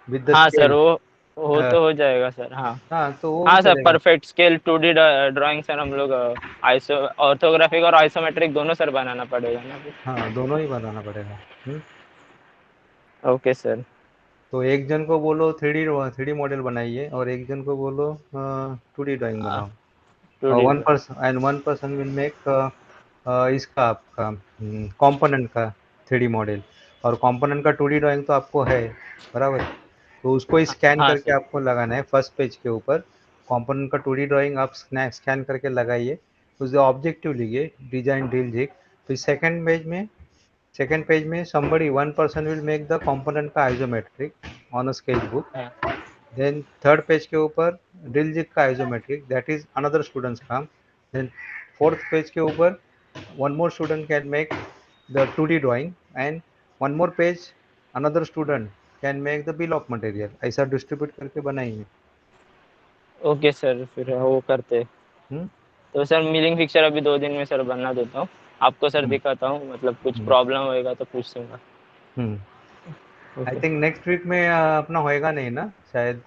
with the हाँ सर स्केल? वो वो तो हो जाएगा सर। हाँ हाँ तो वो हाँ सर, चलेगा। Perfect scale 2D drawing sir हम लोग आइसो ऑर्थोग्राफिक और आइसोमेट्रिक दोनों सर बनाना पड़ेगा ना फिर? हाँ दोनों ही बनाना पड़ेगा। Okay sir. तो एक जन को बोलो 3D मॉडल बनाइए और एक जन को बोलो 2D ड्राइंग बनाओ। 2D one person will make इसका आपका कंपोनेंट का 3D मॉडल, और कंपोनेंट का 2D ड्राइंग तो आपको है बराबर। तो उसको स्कैन हाँ करके सर। आपको लगाना है फर्स्ट पेज के ऊपर। कंपोनेंट का 2D ड्राइंग आप स्कैन करके लगाइए, उसके ऑब्जेक्टिव लिखिए डिजाइन ड्रिल जिग। फिर सेकंड पेज में somebody one person will make the component का isometric on a sketch book. Then third page के ऊपर ड्रिल जिग का isometric, that is another student's काम. Then फोर्थ पेज के ऊपर one more student can make the 2D drawing, and one more page another student can make the bill of material. ऐसा distribute करके बनाएंगे। Okay sir, फिर वो करते। तो सर मिलिंग फिक्चर अभी 2 दिन में सर बना देता हूँ, आपको सर दिखाता हूँ, मतलब कुछ प्रॉब्लम होएगा तो पूछ दूंगा। आई थिंक नेक्स्ट वीक में अपना होएगा नहीं ना शायद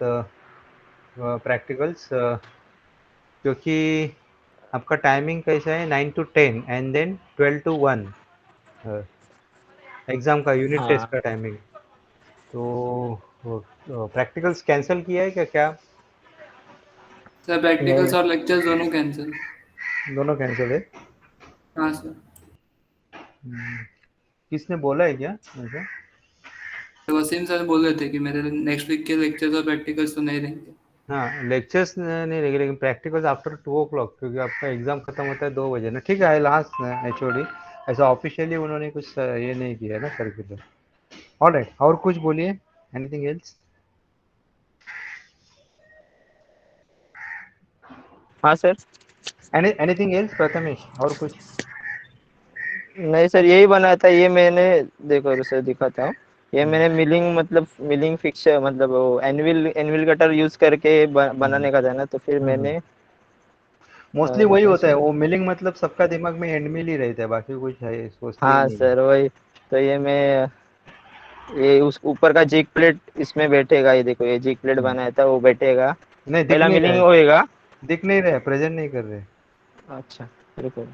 प्रैक्टिकल्स, क्योंकि आपका टाइमिंग कैसा है 9 to 10 and then 12 to 1 exam का यूनिट टेस्ट का टाइमिंग। तो प्रैक्टिकल्स कैंसिल किया है क्या? सर प्रैक्टिकल्स और लेक्चर्स दोनों कैंसिल। दोनों कैंसिल है? हाँ सर। किसने बोला है क्या ऐसा? वसीम सर बोल रहे थे कि मेरे नेक्स्ट वीक के लेक्चर्स और प्रैक्टिकल्स तो नहीं रहेंगे। हाँ लेक्चर्स नहीं रहेंगे, लेकिन प्रैक्टिकल्स आफ्टर 2 o'clock, क्योंकि आपका एग्जाम खत्म होता है 2 बजे ना। ठीक है, लास्ट HOD ऐसा ऑफिशियली उन्होंने कुछ ये नहीं किया है ना सर्कुलर। ऑलराइट, और कुछ बोलिए, एनीथिंग एल्स? हाँ सर। एनीथिंग एल्स प्रथमेश, और कुछ? नहीं सर, यही बनाया था। ये मैंने देखो सर दिखाता हूँ, ये मैंने मिलिंग फिक्सर मतलब वो एनविल कटर यूज करके बनाने का था ना, तो फिर मैंने मोस्टली वही होता है, वो मिलिंग मतलब सबका दिमाग में एंड मिल ही रहता है, बाकी कुछ है सोचते ही हाँ नहीं। सर वही। तो ये उस ऊपर का जिग प्लेट इसमें बैठेगा, ये देखो ये जिग प्लेट बनाया था वो बैठेगा। नहीं दिख पहला नहीं मिलिंग रहा होएगा। है, दिख नहीं रहा है, प्रेजेंट नहीं कर रहे। अच्छा रुको।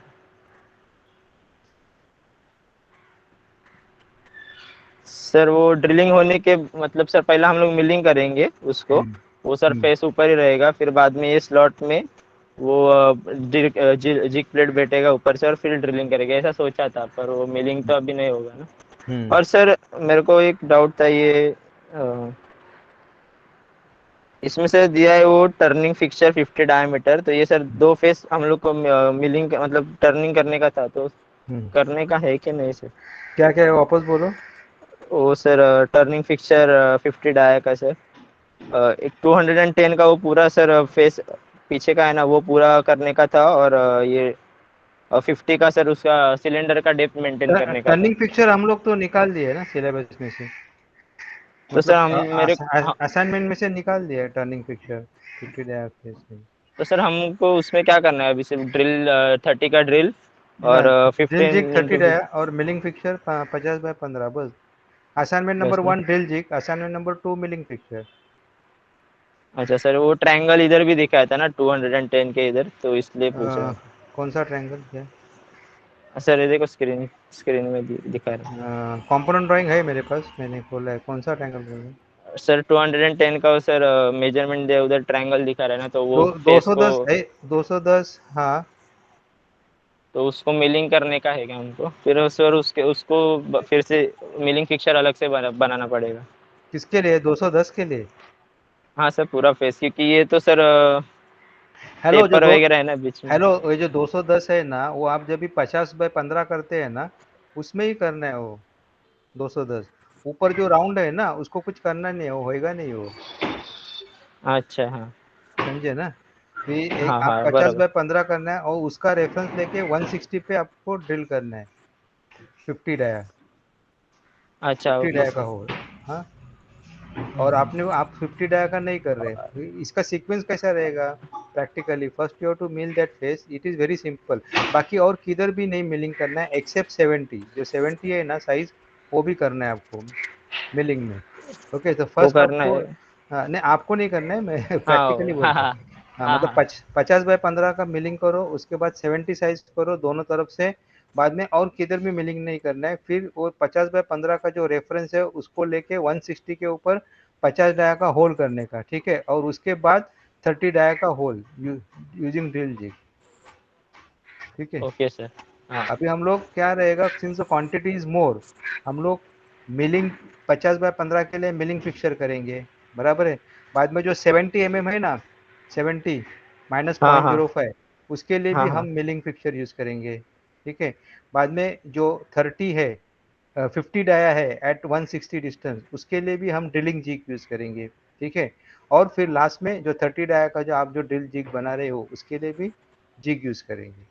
सर वो ड्रिलिंग होने के मतलब सर पहला हम लोग मिलिंग करेंगे उसको, वो सर फेस ऊपर ही रहेगा, फिर बाद में ये स्लॉट में वो जिग प्लेट बैठेगा ऊपर से और फिर ड्रिलिंग करेगा, ऐसा सोचा था, पर वो मिलिंग तो अभी नहीं होगा ना। और सर मेरे को एक डाउट था, ये इसमें से दिया है वो टर्निंग फिक्सचर 50 डायमीटर, तो ये सर 2 फेस हम लोग को मिलिंग मतलब टर्निंग करने का था, तो करने का है कि नहीं सर? क्या क्या है वापस बोलो। वो सर टर्निंग फिक्सचर 50 डाया का सर, एक 210 का वो पूरा सर फेस पीछे का है ना, वो पूरा करने का था, और ये 50 का सर उसका सिलेंडर का डेप्थ मेंटेन करने का था। टर्निंग पिक्चर हम लोग तो निकाल दिए ना सिलेबस में से, तो सर हम मतलब असाइनमेंट में से निकाल दिया टर्निंग पिक्चर 50 डायफेस में। तो सर हमको उसमें क्या करना है अभी? सिर्फ ड्रिल 30 का ड्रिल और ड्रिल जिग 30 15 डाया और मिलिंग पिक्चर 50/15 बस। Assignment number 1 drill jig, assignment number 2 milling picture. अच्छा सर, वो ट्रायंगल इधर भी दिखाया था ना 210 के इधर, तो इसलिए पूछ रहा था। कौन सा ट्रायंगल क्या? सर ये देखो स्क्रीन में दिखा रहा है। कंपोनेंट ड्राइंग है मेरे पास, मैंने खोला है। कौन सा ट्रायंगल बोल रहे हैं सर? 210 का सर मेजरमेंट दे उधर ट्रायंगल दिखा रहा है ना, तो वो फेस 210 को है, 210 हाँ। तो उसको मिलिंग करने का है क्या हमको? फिर सर उसको फिर से मिलिंग फिक्सर अलग से बनाना पड़ेगा? किसके लिए? 210 के लिए? हाँ सर पूरा फेस, क्योंकि ये तो सर हेलो पेपर वगैरह है ना बीच में। हेलो, ये जो 210 है ना, वो आप जब भी 50/15 करते हैं ना, उसमें ही करना है वो 210। ऊपर जो राउंड है ना, उसको कुछ करना नहीं है, वो होएगा नहीं वो। अच्छा हाँ समझे ना? फिर हाँ आप हाँ 50/15 करना है और उसका रेफरेंस लेके 160 पे आपको ड्रिल करना है 50 डाया। अच्छा 50 ओके डाया का सर। हो। हाँ, और आप 50 डाया का नहीं कर रहे। इसका सीक्वेंस कैसा रहेगा practically? First you have to mill that face, it is very simple. बाकी और किधर भी नहीं मिलिंग करना है एक्सेप्ट 70, जो 70 है ना साइज, वो भी करना है आपको मिलिंग में। ओके, तो वो फर्स्ट करना आपको है। हाँ नहीं आपको नहीं करना है, मैं हाँ प्रैक्टिकली बोल हाँ रहा हाँ हूँ। हाँ हाँ मतलब हाँ 50 बाय 15 का मिलिंग करो, उसके बाद 70 साइज करो दोनों तरफ से, बाद में और किधर भी मिलिंग नहीं करना है। फिर वो 50 बाय 15 का जो रेफरेंस है उसको लेके 160 के ऊपर 50 डाया का होल करने का, ठीक है, और उसके बाद 30 डाया का होल यूजिंग ड्रिल जिग, ठीक है। Okay sir. हाँ अभी हम लोग क्या रहेगा, सिंस क्वांटिटी इज मोर, हम लोग मिलिंग 50 बाय 15 के लिए मिलिंग फिक्सर करेंगे, बराबर है। बाद में जो 70 है ना, 70 माइनस हाँ हाँ 0.05 उसके लिए भी हाँ हम हाँ मिलिंग फिक्सर यूज करेंगे, ठीक है। बाद में जो 30 है 50 डाया है एट 160 डिस्टेंस, उसके लिए भी हम ड्रिलिंग जिग यूज करेंगे, ठीक है। और फिर लास्ट में जो 30 डाया का जो आप जो ड्रिल जिग बना रहे हो उसके लिए भी जिग यूज करेंगे,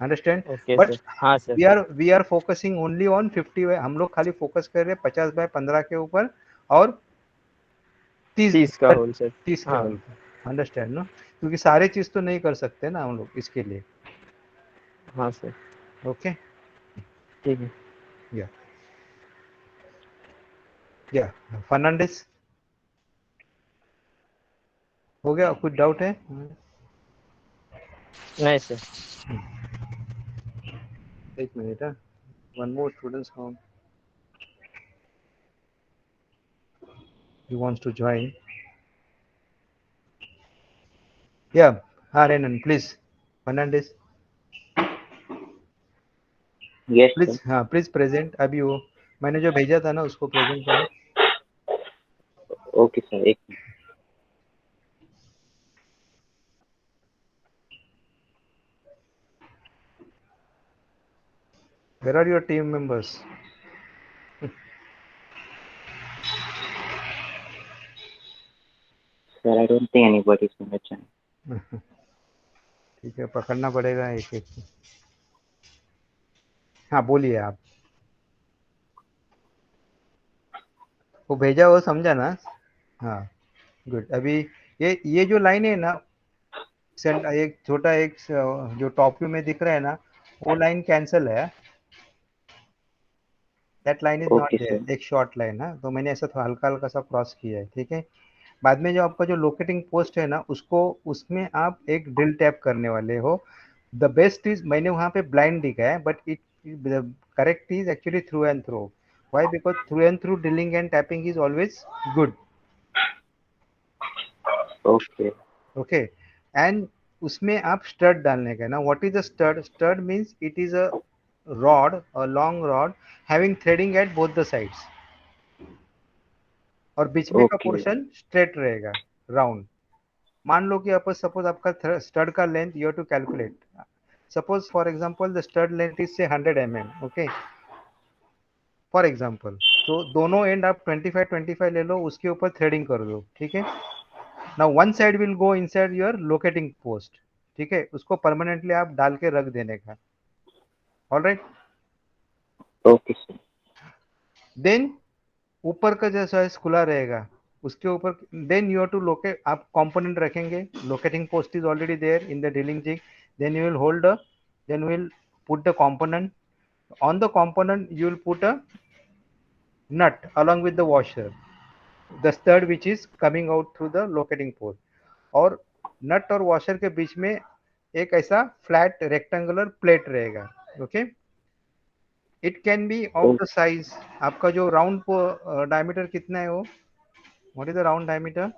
अंडरस्टैंड। Okay but sir. हाँ sir. We are focusing only on 50, हम लोग खाली फोकस कर रहे हैं 50 बाय 15 के ऊपर और 30 30 का होल सर। 30 के हाँ होल पर, अंडरस्टैंड ना, क्योंकि सारे चीज तो नहीं कर सकते ना हम लोग इसके लिए, हाँ सर ओके। ठीक है। या या फर्नांडिस हो गया, कुछ डाउट है? नहीं सर। एक मिनट, वन मोर स्टूडेंट्स हम he wants to join. Yeah, Renan, please, Fernandez, yes sir. Please, हाँ प्लीज प्रेजेंट। अभी वो मैंने जो भेजा था ना उसको प्रेजेंट करो। ओके सर, एक minute. Where are your team members? Sir I don't think anybody is in the channel. ठीक है, पकड़ना पड़ेगा एक एक। हाँ बोलिए आप, वो भेजा वो समझा ना? हाँ गुड। अभी ये जो लाइन है ना, एक छोटा एक जो टॉप व्यू में दिख रहा है ना, वो लाइन कैंसल है, that line is not okay sir. There, एक शॉर्ट लाइन है, तो मैंने ऐसा थोड़ा हल्का हल्का सा क्रॉस किया है, ठीक है। बाद में जो आपका जो लोकेटिंग पोस्ट है ना, उसको उसमें आप एक ड्रिल टैप करने वाले हो। द बेस्ट इज, मैंने वहाँ पे ब्लाइंड दिखा है, but it correct is actually through and through. Why? Because through and through drilling and tapping is always good, okay okay. And उसमें आप स्टड डालने का ना, what is a stud? Stud means it is a rod, a long rod having threading at both the sides, और बीच में का okay portion straight रहेगा, round. मान लो कि सपोज आपका स्टड का length you have to calculate, suppose for example the stud length is say 100 mm, okay, for example. तो दोनों एंड आप 25 ले लो, उसके ऊपर थ्रेडिंग कर दो, ठीक है। Now one side will go inside your locating post, ठीक है, उसको परमानेंटली आप डाल के रख देने का, ऑलराइट। Okay sir. देन ऊपर का जैसा खुला रहेगा उसके ऊपर, then you have to locate, आप कंपोनेंट रखेंगे, locating post is already there in the drilling jig, then you will hold then will put the component, on the component you will put a nut along with the washer, the stud which is coming out through the locating port, और नट और washer के बीच में एक ऐसा flat rectangular plate रहेगा, okay. It can be of the size, आपका जो round diameter कितना है वो, what is the round diameter?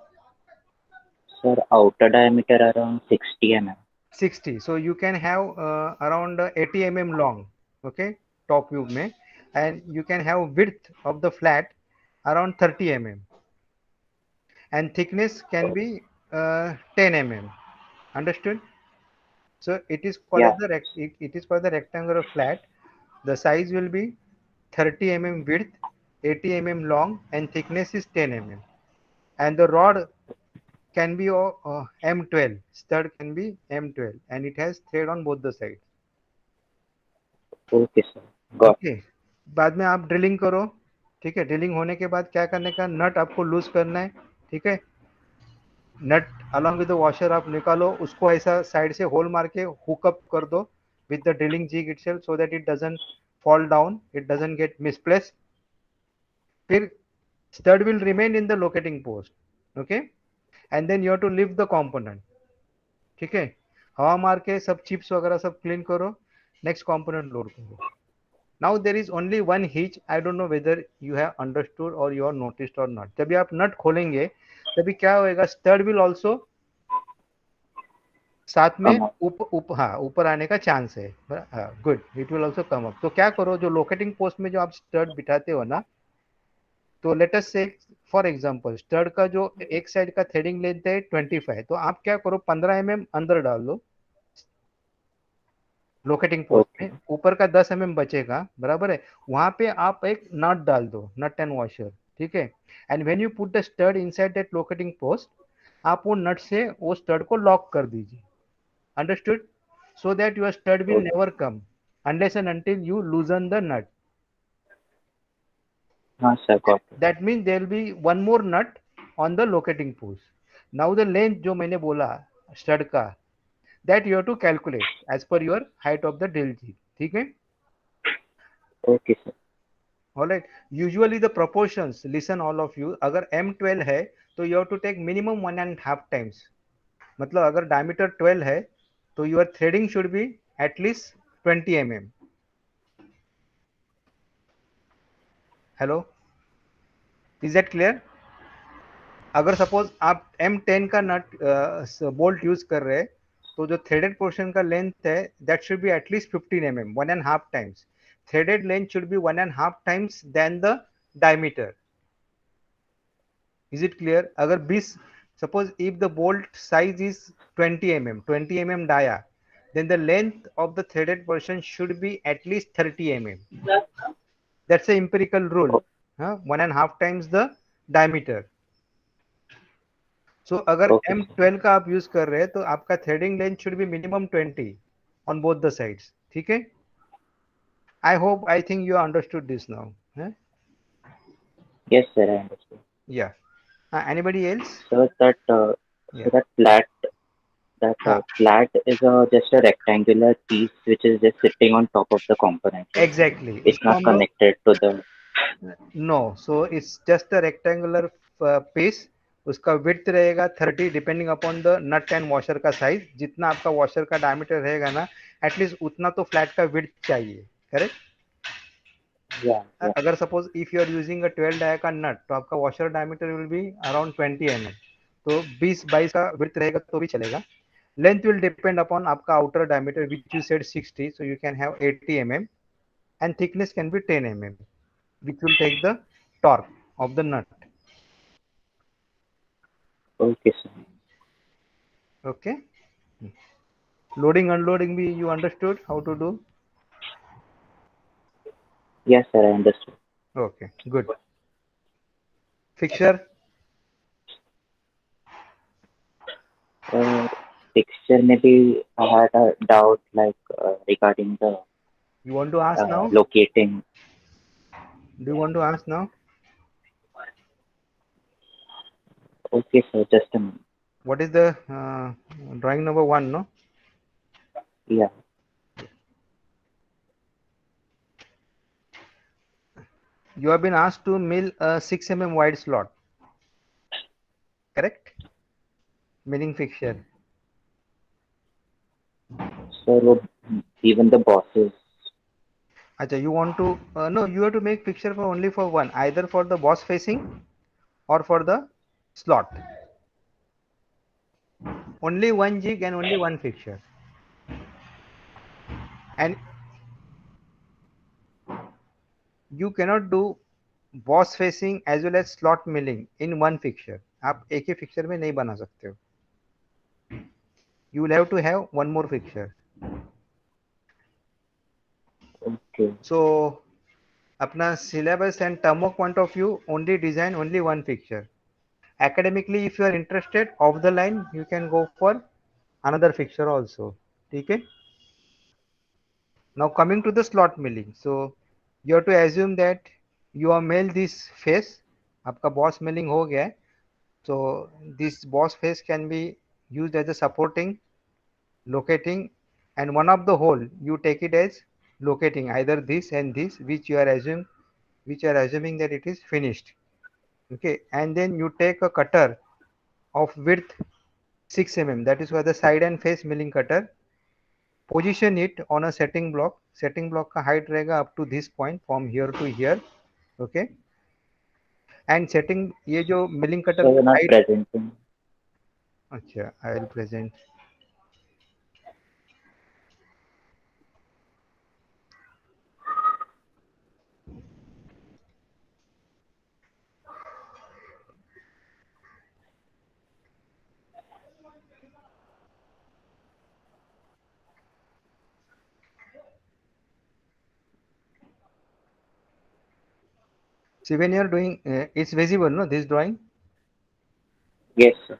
Sir outer diameter around 60 mm. 60, so you can have around 80 mm long, okay, top view में, and you can have width of the flat around 30 mm, and thickness can be 10 mm, understood? So it is called Yeah. as it is called the rectangular flat. The size will be 30 mm width, 80 mm long, and thickness is 10 mm, and the rod can be M12, stud can be M12, and it has thread on both the sides. Okay sir, got. Okay, बाद में आप drilling करो, ठीक है। Drilling होने के बाद क्या करने का, नट आपको लूज करना है, ठीक है। नट अलॉन्ग विद द वॉशर आप निकालो, उसको ऐसा साइड से होल मार के हुक अप कर दो with the drilling jig itself, so that it doesn't fall down, it doesn't get misplaced. फिर stud will remain in the locating post, okay, and then you have to lift the component. ठीक है, हवा मार के सब chips वगैरह सब clean करो, नेक्स्ट कंपोनेंट लोड करो. Now there is only one hitch. I don't know whether you have understood or you have noticed or not. जब आप नट खोलेंगे तभी क्या होएगा, स्टड विल ऑल्सो साथ में ऊपर आने का चांस है. Good, it will also come up. तो क्या करो, जो लोकेटिंग पोस्ट में जो आप स्टड बिठाते हो ना, तो लेट अस से फॉर एग्जांपल स्टड का जो एक साइड का थ्रेडिंग लेंथ है 25, तो आप क्या करो 15 mm अंदर डाल दो लोकेटिंग पोस्ट में, ऊपर का 10 mm बचेगा, बराबर है. वहां पे आप एक नट डाल दो, नट एंड वॉशर, ठीक है. And when you put the stud inside that locating post, आप वो नट से वो स्टड को लॉक कर दीजिए. Understood? So that your stud will never come unless and until you loosen the nut. sir, got it. That means there will be one more nut on the locating post. Now the length जो मैंने बोला stud का, that you have to calculate as per your height of the drill jig. ठीक है? Okay, sir. All right. Usually the proportions, listen all of you, अगर M12 है तो you have to take minimum 1.5 times. मतलब अगर diameter 12 है तो your threading should be at least 20 mm. Hello, is that clear? अगर सपोज आप M10 का नट बोल्ट यूज कर रहे हैं तो जो थ्रेडेड पोर्शन का लेंथ है that should be at least 15 mm, 1.5 times. Threaded length should be 1.5 times than the diameter. Is it clear? अगर 20, suppose if the bolt size is 20 mm dia, then the length of the threaded portion should be at least 30 mm. That's a empirical rule. 1.5 times the diameter. So अगर M12 का आप use कर रहे हैं तो आपका threading length should B minimum 20 on both the sides. ठीक है? I hope, I think you understood this now. Yes, sir, I understood. Yeah. Anybody else? So that so that flat is just a rectangular piece which is just sitting on top of the component. Exactly. It's not connected to the. No, so it's just a rectangular piece. उसका width रहेगा 30 depending upon the nut and washer का size. जितना आपका washer का diameter रहेगा ना, at least उतना तो फ्लैट का width चाहिए. करेक्ट? अगर suppose if you are using a 12 dia का नट तो आपका washer diameter will be around 20 mm, तो 20-22 का विड्थ रहेगा तो भी चलेगा. लेंथ विल डिपेंड अपॉन आपका outer diameter which you said 60, so you can have 80 mm, and thickness can be 10 mm, which will take the torque of the nut. Okay, sir. Okay. Loading, unloading, you understood how to do? Yes, sir, I understood. Okay, good. Fixture? Fixture, maybe I had a doubt regarding the. You want to ask now? Locating. Do you want to ask now? Okay, sir, just a minute. What is the drawing number 1, no? Yeah. You have been asked to mill a 6 mm wide slot. Correct? Milling fixture. So even the bosses. Achha, you want to no, you have to make fixture for only for one, either for the boss facing or for the slot. Only one jig and only one fixture. And you cannot do boss facing as well as slot milling in one fixture. आप एक ही fixture में नहीं बना सकते हो. You will have to have one more fixture. Okay. So अपना syllabus and term of point of view, only design only one fixture. Academically, if you are interested, off the line, you can go for another fixture also. Okay. Now coming to the slot milling. So you have to assume that you have milled this face. आपका boss milling हो गया. So this boss face can be used as a supporting, locating, and one of the hole you take it as locating, either this and this, which you are assuming that it is finished. Okay, and then you take a cutter of width 6 mm, that is why the side and face milling cutter. Position it on a setting block. Setting block का height रहेगा up to this point from here to here, okay. And setting ये जो milling cutter So you're not height, presenting. अच्छा I will present. See, when you are doing, it's visible, no, this drawing? Yes, sir.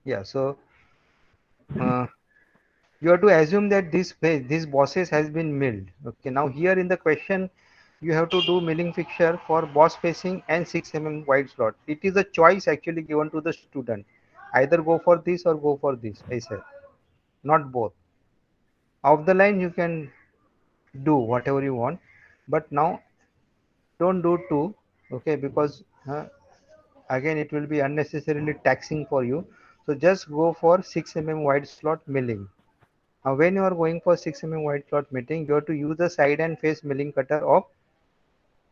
Yeah, so you have to assume that this bosses has been milled. Okay, now here in the question, you have to do milling fixture for boss facing and 6 mm wide slot. It is a choice actually given to the student. Either go for this or go for this, I said, not both. Off the line, you can do whatever you want, but now don't do two, okay, because again it will be unnecessarily taxing for you. So just go for 6 mm wide slot milling. Now when you are going for 6 mm wide slot milling, you have to use the side and face milling cutter of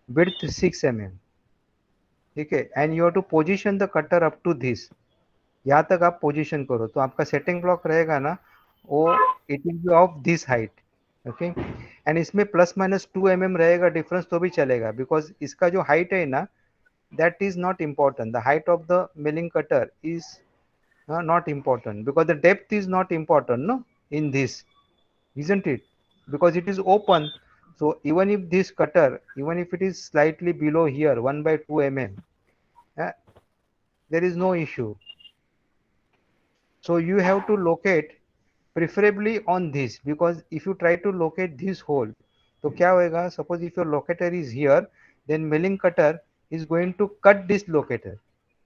width 6 mm, okay, and you have to position the cutter up to this. यहाँ तक आप position करो तो आपका setting block रहेगा ना, वो it will B of this height, okay. And इसमें प्लस माइनस 2 mm रहेगा डिफरेंस तो भी चलेगा, बिकॉज इसका जो हाइट है ना, that is not important. The height of the milling cutter is not important, because the depth is not important, no, in this, isn't it? Because it is open. So even if this cutter, even if it is slightly below here 1/2 mm, there is no issue. So you have to locate preferably on this, because if you try to locate this hole, तो क्या होएगा? Suppose if your locator is here, then milling cutter is going to cut this locator.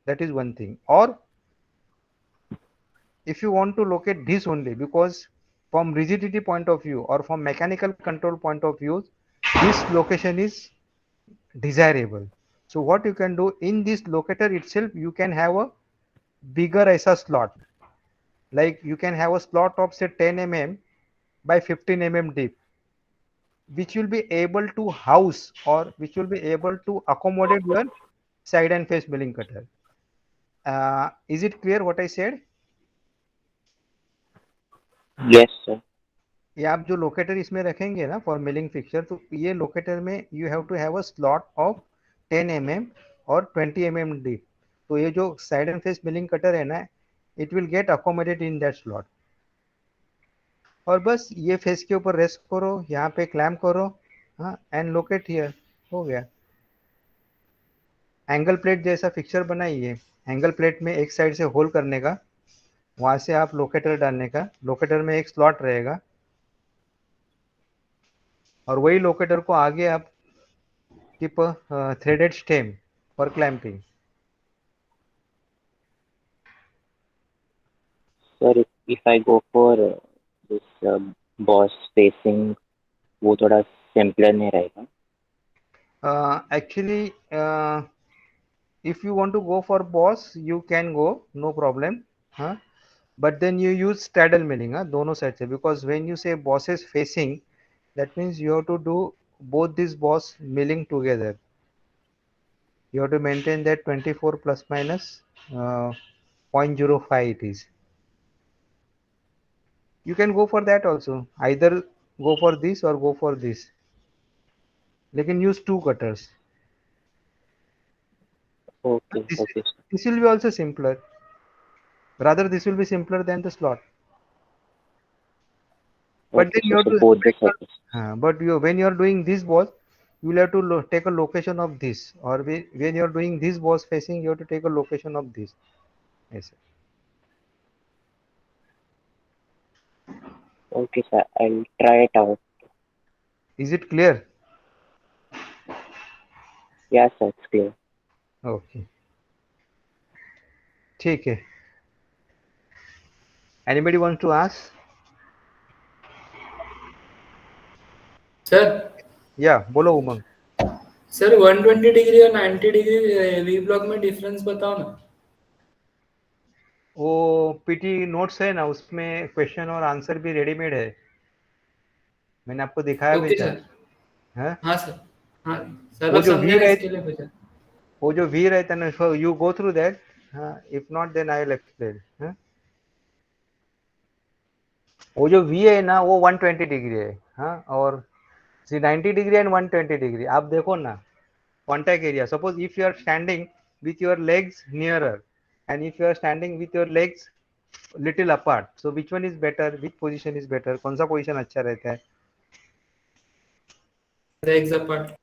That is one thing. Or if you want to locate this only, because from rigidity point of view or from mechanical control point of view, this location is desirable. So what you can do, in this locator itself, you can have a bigger ऐसा slot. Like you can have a slot of say 10 mm by 15 mm deep, which will be able to house, or which will be able to accommodate your side and face milling cutter. Is it clear what I said? Yes, sir. ये आप जो locator इसमें रखेंगे ना for milling fixture, तो ये locator में you have to have a slot of 10 mm और 20 mm डीप. तो ये जो side and face milling cutter है ना, it will get accommodate in that slot. और बस ये फेस के ऊपर रेस्ट करो, यहाँ पे क्लैम्प करो, हाँ, एंड लोकेट हियर, हो गया. एंगल प्लेट जैसा फिक्चर बनाइए. एंगल प्लेट में एक साइड से होल करने का, वहां से आप लोकेटर डालने का. लोकेटर में एक स्लॉट रहेगा, और वही लोकेटर को आगे आप keep threaded stem for clamping. Sir, if I go for this boss facing, वो थोड़ा simpler नहीं रहेगा? Actually, if you want to go for boss, you can go, no problem, huh? But then you use straddle milling, दोनों side से, because when you say bosses facing, that means you have to do both these boss milling together. You have to maintain that 24 plus minus 0.05 it is. You can go for that also, either go for this or go for this, लेकिन use two cutters. Okay, okay. This will be also simpler. Rather, this will be simpler than the slot. But Okay, then you have to, both the settings. but when you are doing this boss, you will have to take a location of this, or when you are doing this boss facing, you have to take a location of this. Yes, sir. Okay, sir. I'll try it out. Is it clear? Yes, sir. It's clear. Okay. ठीक है. Anybody want to ask? Sir. या बोलो उमंग. Sir 120 degree और 90 degree V block में difference बताओ ना. वो PT notes है ना, उसमें क्वेश्चन और आंसर भी रेडीमेड है, मैंने आपको दिखाया भी ओके था। सर। हाँ हाँ सर। हाँ, वो सरल जो वी समझाना रहे इसके लिए पूछा। वो जो वी रहता है ना, यू गो थ्रू दैट। हाँ, if not then I will explain. हाँ, वो जो वी है ना वो 120 डिग्री है। हाँ, और 90 डिग्री एंड 120 डिग्री आप देखो ना, contact area. Suppose if you are standing with your legs nearer and if you are standing with your legs little apart, so which one is better, which position is better, कौन सा position अच्छा रहता है? Legs apart.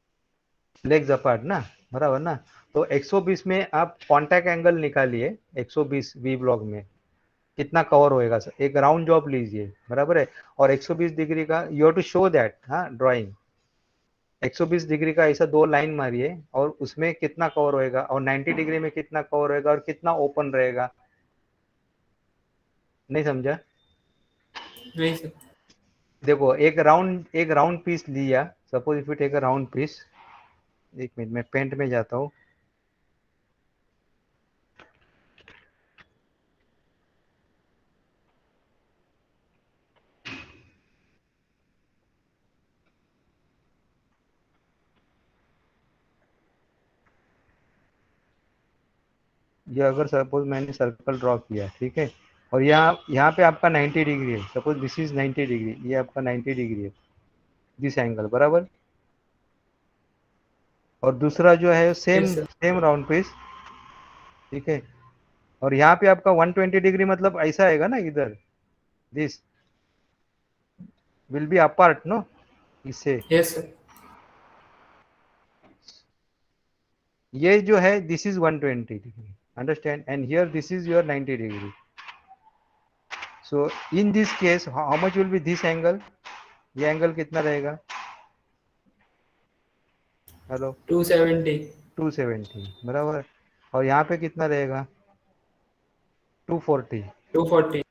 Legs apart ना, बराबर ना। तो 120 में आप कांटेक्ट एंगल निकालिए, 120 वी ब्लॉक में कितना कवर होएगा सर, एक राउंड जॉब लीजिए, बराबर है। और 120 डिग्री का you have to show that, हाँ, ड्राइंग 120 डिग्री का ऐसा 2 लाइन मारिए और उसमें कितना कवर होएगा, और 90 डिग्री में कितना कवर होएगा और कितना ओपन रहेगा। नहीं समझा? नहीं सर। देखो, एक राउंड पीस लिया, suppose if you take a round piece. एक मिनट मैं पेंट में जाता हूँ। ये अगर सपोज मैंने सर्कल ड्रॉ किया, ठीक है, और यहाँ पे आपका 90 डिग्री है, सपोज दिस इज 90 डिग्री, ये आपका 90 डिग्री है, दिस एंगल, बराबर। और दूसरा जो है same yes sir. Same round piece, ठीक है, और यहाँ पे आपका 120 डिग्री, मतलब ऐसा आएगा ना, इधर this will be apart no, इससे यस सर। ये जो है this is 120 degree, understand, and here this is your 90 degree. So in this case how much will be this angle, ये एंगल कितना रहेगा? हेलो, 270। 270, बराबर। और यहाँ पे कितना रहेगा? 240। 240।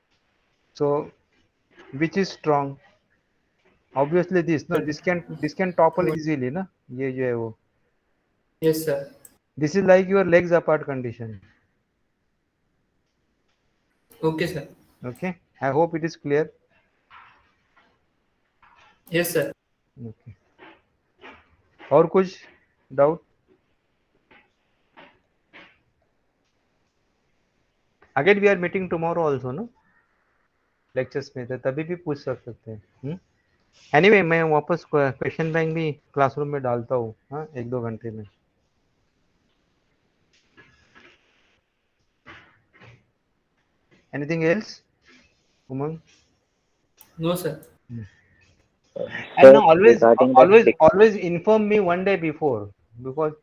So which is strong? Obviously this, no, this can topple easily ना, ये जो है वो। Yes sir. This is like your legs apart condition. Okay sir. Okay, I hope it is clear. Yes sir. Okay, और कुछ doubt? Again we are meeting tomorrow also no, lectures में, तो तभी भी पूछ सकते हैं। एनीवे, मैं वापस क्वेश्चन बैंक भी क्लासरूम में डालता हूँ, हाँ, 1-2 घंटे में। Anything else, Umang? No sir. And Sir, now regarding that always inform me one day before, because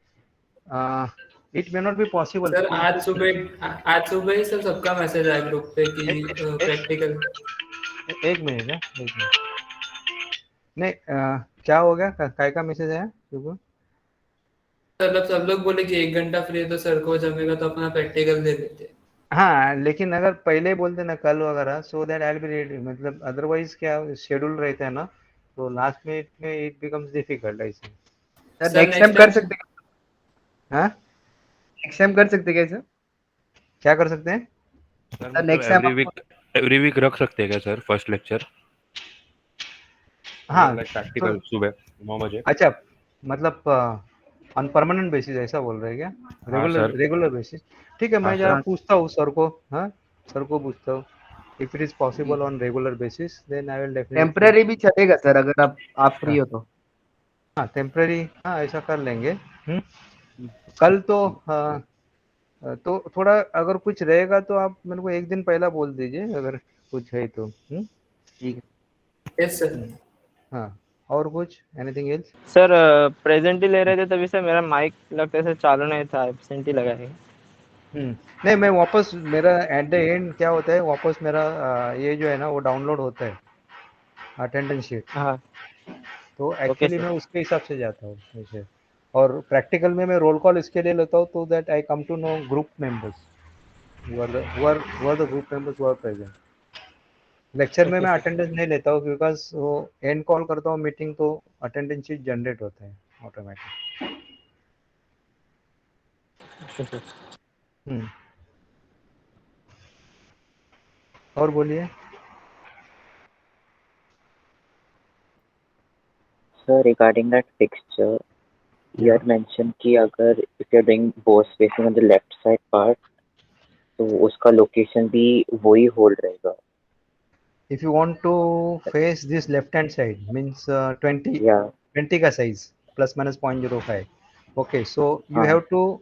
it may not be possible. Sir आज सुबह ही सर सबका मैसेज आया ग्रुप पे कि प्रैक्टिकल। एक मिनट ना, एक मिनट। नहीं, क्या हो गया, काय का मैसेज आया सुबह? मतलब सब लोग बोले कि 1 घंटा फ्री है तो सर को जमेगा तो अपना प्रैक्टिकल दे देते। हाँ, लेकिन अगर पहले बोलते ना कल वगैरह, so that I will be ready, मतलब अदरवाइज क्या शेड्यूल रहता है ना, तो लास्ट मिनट में इट बिकम्स डिफिकल्ट ऐसे। Sir sir next time next कर टाइम। सकते हाँ, नेक्स्ट टाइम कर सकते क्या सर? क्या कर सकते हैं? सर सर मतलब नेक्स्ट टाइम एवरी वीक रख सकते हैं क्या सर फर्स्ट लेक्चर? हाँ, लाइक तो प्रैक्टिकल सुबह 9 बजे। अच्छा, मतलब ऑन परमानेंट बेसिस ऐसा बोल रहे हैं क्या? हाँ रेगुलर सर। Regular basis? ठीक है, हाँ मैं जरा सर। पूछता हूँ सर को। हाँ, सर को पूछता हूँ, if it is possible on regular basis, then I will definitely. Temporary भी चलेगा सर, अगर आप फ्री हो तो। हाँ, टेम्पररी, हाँ, ऐसा कर लेंगे। कल तो तो थोड़ा अगर कुछ रहेगा तो आप मेरे को एक दिन पहला बोल दीजिए, अगर कुछ है तो। ठीक है। Yes sir. हाँ, और कुछ, एनीथिंग एल्स? सर प्रेजेंट ही ले रहे थे तभी से मेरा माइक लगता है चालू नहीं था, एब्सेंट ही लगा है। नहीं, मैं वापस, मेरा एट द एंड क्या होता है, वापस मेरा ये जो है ना वो डाउनलोड होता है, अटेंडेंस शीट। हाँ तो ओके एक्चुअली सर। मैं उसके हिसाब से जाता हूँ वैसे। और प्रैक्टिकल में मैं रोल कॉल इसके लिए लेता हूँ, तो that I come to know group members, who are the group members who are present. Lecture में ओके मैं सर। अटेंडेंस नहीं लेता हूँ, बिकॉज वो एंड कॉल करता हूँ मीटिंग, तो अटेंडेंस शीट जनरेट होता है ऑटोमेटिक। Okay sir. और बोलिए। Sir, regarding that fixture, you had mentioned कि अगर if you're doing boss spacing on the left side part, तो उसका लोकेशन भी वही होल्ड रहेगा। If you want to face this left hand side means 20 Yeah. 20 का size plus minus 0.05. Okay, so you हाँ। have to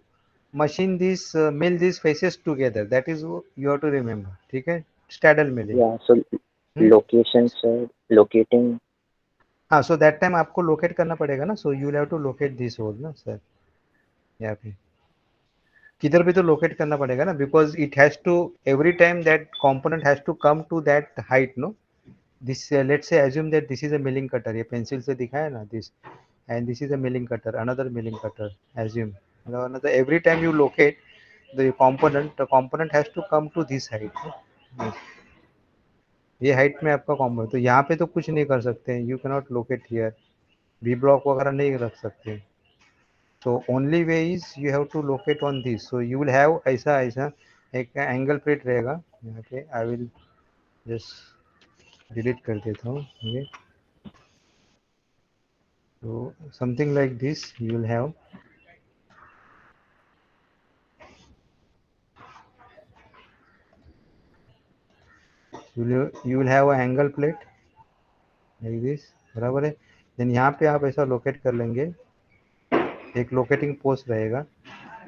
machine this mill these faces together. That is you have to remember. ठीक है, straddle milling. Yeah, so location sir, locating. हाँ, so that time आपको locate करना पड़ेगा ना, so you will have to locate this hole ना sir, यहाँ पे किधर भी तो locate करना पड़ेगा ना, because it has to every time that component has to come to that height, no? This let's say assume that this is a milling cutter, ये pencil से दिखाया ना this, and this is a milling cutter, another milling cutter, assume another, every time you locate the component has to come to this height, no? ये height में आपका component, तो यहाँ पे तो कुछ नहीं कर सकते, you cannot locate here, we block वगैरह नहीं रख सकते, तो only way is you have to locate on this, so you will have ऐसा ऐसा एक एंगल प्लेट रहेगा यहाँ पे, आई विल जस्ट डिलीट कर देता हूँ ये, तो something like this you will have, you will have a angle plate like this, बराबर है। देन यहाँ पे आप ऐसा लोकेट कर लेंगे, एक लोकेटिंग पोस्ट रहेगा,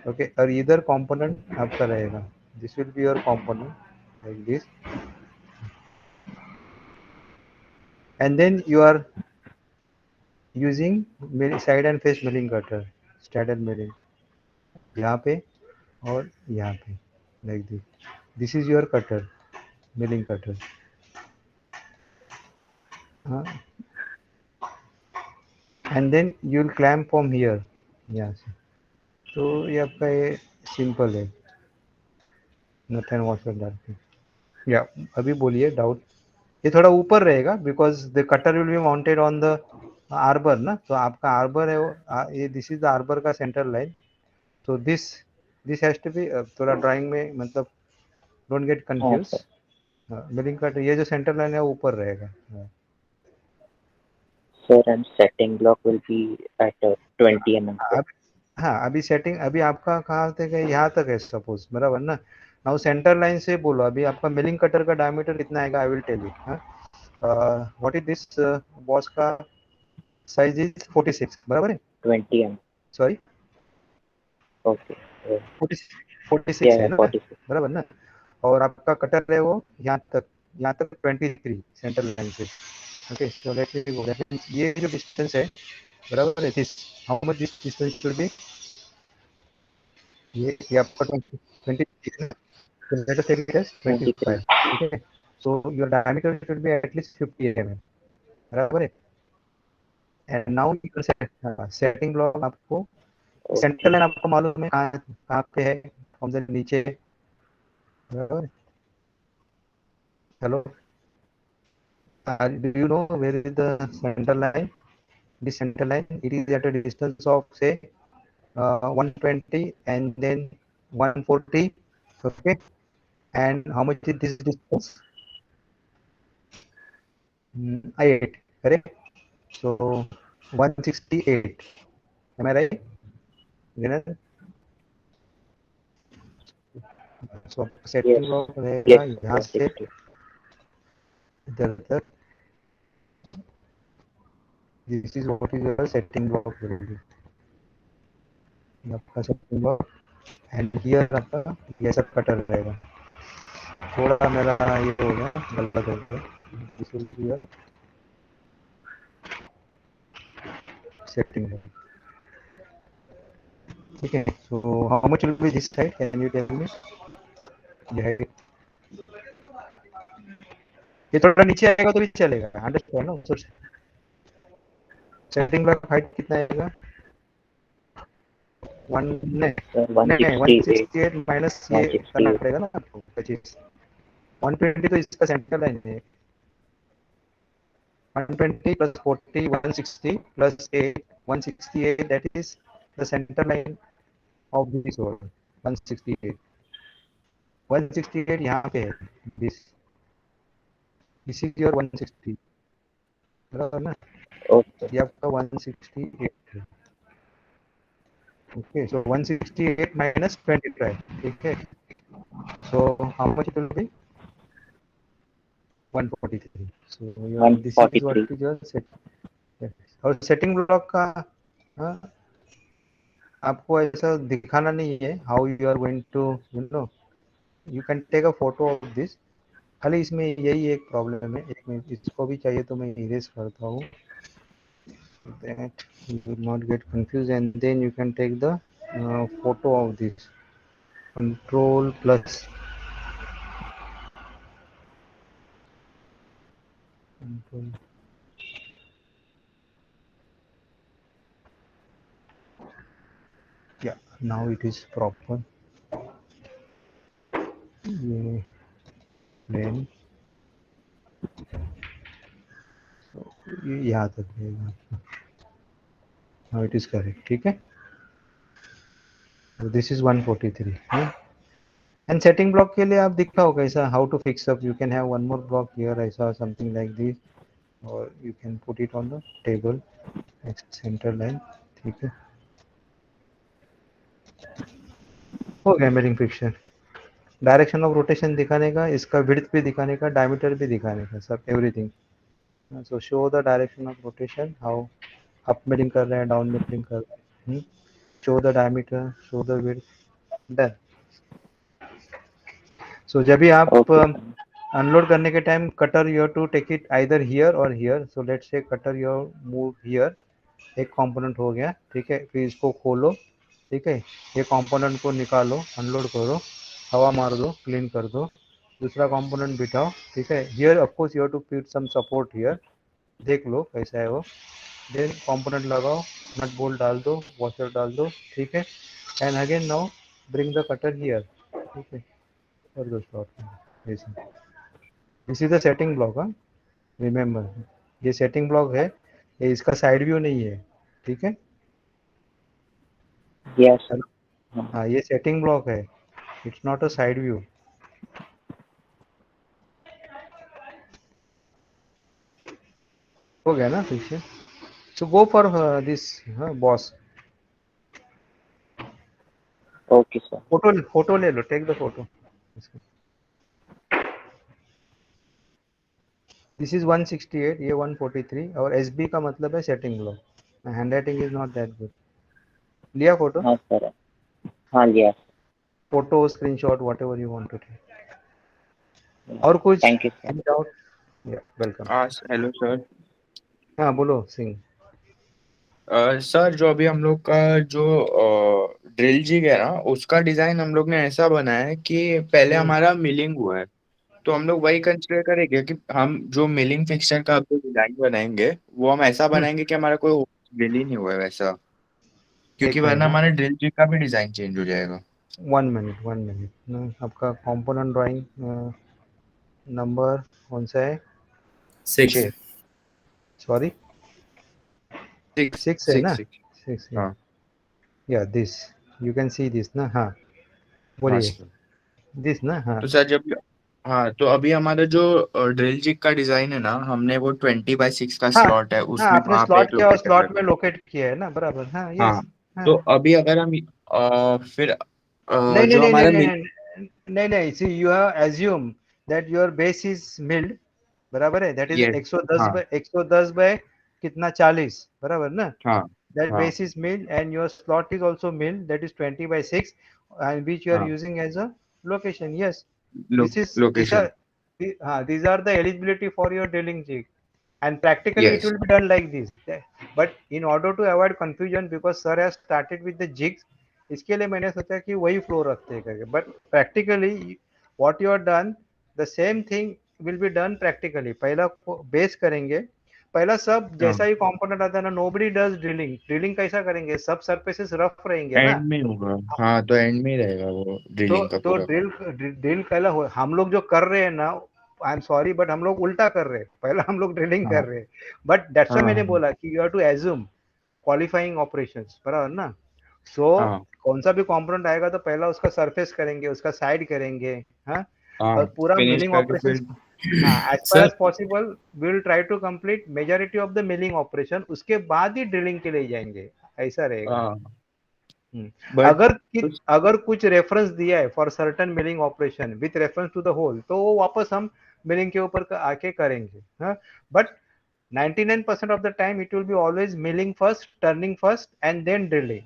ओके, और इधर कंपोनेंट आपका रहेगा, this will be your component like this, and then you are using side and face milling cutter, standard milling यहाँ पे और यहाँ पे like this, this is your cutter, milling cutter, and then you will clamp from here, यहाँ से, तो ये आपका ये सिंपल है, नथिंग वॉट डालते या अभी बोलिए डाउट, ये थोड़ा ऊपर रहेगा because the cutter will be mounted on the arbor ना, तो आपका आर्बर है वो, ये दिस इज द आर्बर का सेंटर लाइन, तो दिस हैज टू बी, थोड़ा ड्राइंग में मतलब don't get confuse, milling cutter ये जो सेंटर लाइन है वो ऊपर रहेगा। Sir, and setting block will be at 20 mm. हाँ, अभी सेटिंग अभी आपका कहाँ तक है, यहाँ तक है सपोज, बराबर ना, नाउ सेंटर लाइन से बोलो अभी आपका मिलिंग कटर का डायमीटर कितना आएगा, I will tell you, what is this boss का साइज इज 46, बराबर है, 20 mm. सॉरी ओके, 46 है ना, बराबर ना, और आपका कटर है वो यहाँ तक 23 सेंटर लाइन से, okay, so let me go, ये जो डिस्टेंस है बराबर है, this how much this distance should be, ये आपका 20 let us take it as 25, ठीक है, so your diameter should be at least 50 mm, बराबर है, and now you can setting block, आपको सेंटर लाइन आपको मालूम है कहाँ पे है, फ्रॉम द नीचे, बराबर, hello, do you know where is the center line? The center line, it is at a distance of say 120 and then 140, okay, and how much is this distance? 8, correct, so 168, am I right, Vinay? So setting block रहेगा यहाँ से इधर तक, this is what is your setting block will be, आपका setting block, and here आपका ये सब cutter रहेगा, थोड़ा मेरा ये हो गया गलत हो गया, this will be your setting block, ठीक है, so how much will be this side, can you tell me, ये थोड़ा नीचे आएगा तो भी चलेगा, अंडरस्टैंड ना, सेटिंग ब्लॉक हाइट कितना आएगा, 168 माइनस ये करना पड़ेगा ना आपको 25, 120 तो इसका सेंटर लाइन है, 120 plus 40 160 plus 8 168, that is the center line of this hole, 168 यहाँ पे है this, दिस इज योर 160 बराबर ना, ओके ये आपका 168 है। ओके, सो 168 minus 25, ठीक है, so how much it will be? 143. So this is what 143 is your set. Yes. और सेटिंग ब्लॉक का हाँ, आपको ऐसा दिखाना नहीं है, how you are going to you know, you can take a photo of this. खाली इसमें यही एक प्रॉब्लम है, एक मिनट इसको भी चाहिए तो मैं इरेज करता हूँ, that you will not get confused, and then you can take the photo of this, control plus control. Yeah, now it is proper. ये then so ये यहाँ तक रहेगा, now it is correct, ठीक है। So this is 143 है। And setting block के लिए आप दिखाओ कैसा, how to fix up, you can have one more block here, ऐसा समथिंग लाइक दिस, और you can put it on the table center line, ठीक है। हो गया milling fixture, direction of rotation दिखाने का, इसका विड्थ भी दिखाने का, डायमीटर भी दिखाने का, सब everything. So show the direction of rotation, how up milling कर रहे हैं, डाउन मिलिंग कर रहे हैं, show the diameter, show the width, done. So जब भी आप अनलोड करने के time cutter you have to take it either here और here, so let's say cutter you move here, एक कंपोनेंट हो गया, ठीक है, फिर इसको खोलो, ठीक है, ये कंपोनेंट को निकालो, अनलोड करो, हवा मार दो, क्लीन कर दो, दूसरा कंपोनेंट बिठाओ, ठीक है, here of course you have to put some support here, देख लो कैसा है वो, देन कंपोनेंट लगाओ, नट बोल्ट डाल दो, वॉशर डाल दो, ठीक है, and again now bring the cutter here, ठीक है, कर दो स्टॉप ऐसे। This is the setting block, हाँ रिमेंबर, ये सेटिंग ब्लॉक है, ये इसका साइड व्यू नहीं है, ठीक है। यस हाँ ये सेटिंग ब्लॉक है, it's not a side view. हो गया ना पीछे, so go for this boss, okay sir, photo ले लो, take the photo. This is 168, ये 143, और एसबी का मतलब है setting block, handwriting is not that good. लिया फोटो? हाँ सर, हाँ लिया। Photo, screenshot, whatever you want to take. और कुछ थैंक यू सर। डाउट? या वेलकम। Hello sir. हाँ बोलो सिंह। सर जो अभी हम लोग का जो ड्रिल जिग है ना, उसका डिजाइन हम लोग ने ऐसा बनाया है कि पहले हमारा मिलिंग हुआ है, तो हम लोग वही कंसिडर करेंगे कि हम जो मिलिंग फिक्सचर का जो डिजाइन बनाएंगे वो हम ऐसा बनाएंगे कि हमारा कोई ड्रिल ही नहीं हुआ है वैसा, क्योंकि वरना हमारे ड्रिल जिग का भी डिजाइन चेंज हो जाएगा। 1 मिनट, आपका कंपोनेंट ड्राइंग नंबर कौन सा है? 6। सॉरी 6 है ना? 6 हाँ या this you can see this ना, हाँ बोलिए दिस ना, हाँ तो सर जब हाँ तो अभी हमारा जो ड्रिल जिग का डिजाइन है ना, हमने वो 20x6 का स्लॉट है उसमें हाँ आपने वहां पे स्लॉट एक किया और लोकेटर स्लॉट में लगा। लोकेट किया है ना, बराबर, हाँ हाँ यस। तो अभी अगर हम फिर नहीं नहीं जो नहीं नहीं हमारा नहीं नहीं नहीं, see you have assume that your base is milled, बराबर है, दैट इज यस 110 बाय कितना 40, बराबर ना, हाँ that हाँ base is milled and your slot is also milled, that is 20/6, and which you are हाँ using as a location. Yes, these location are these are the eligibility for your drilling jig, and practically it yes will be done like this. But in order to avoid confusion, because sir has started with the jigs, इसके लिए मैंने सोचा कि वही flow रखते हैं करके, but practically what you are done, the same thing will be done practically. पहला बेस करेंगे, पहला सब जैसा ही कंपोनेंट आता है ना, नोबडी डज ड्रिलिंग कैसा करेंगे, सब सरफेसेस रफ रहेंगे ना, एंड में होगा। हाँ तो एंड में ही रहेगा वो ड्रिलिंग का तो पूरा। ड्रिल पहला हम लोग जो कर रहे हैं ना, आई एम सॉरी बट हम लोग उल्टा कर रहे हैं, पहला हम लोग ड्रिलिंग कर हाँ रहे हैं, बट दैट्स हाँ मैंने हाँ बोला कि you have to assume qualifying operations, बराबर ना। सो हाँ कौन सा भी कंपोनेंट आएगा तो पहला उसका सरफेस करेंगे, उसका साइड करेंगे, हाँ, हाँ और पूरा फिनिश मिलिंग करके ऑपरेशंस, फिर as far as possible we will try to complete majority of the milling operation, उसके बाद ही ड्रिलिंग के लिए जाएंगे, ऐसा रहेगा। बट अगर कुछ रेफरेंस दिया है for certain milling operation with reference to the hole, तो वो वापस हम मिलिंग के ऊपर आके करेंगे। But 99% of the time it will be always milling first, turning first and then drilling,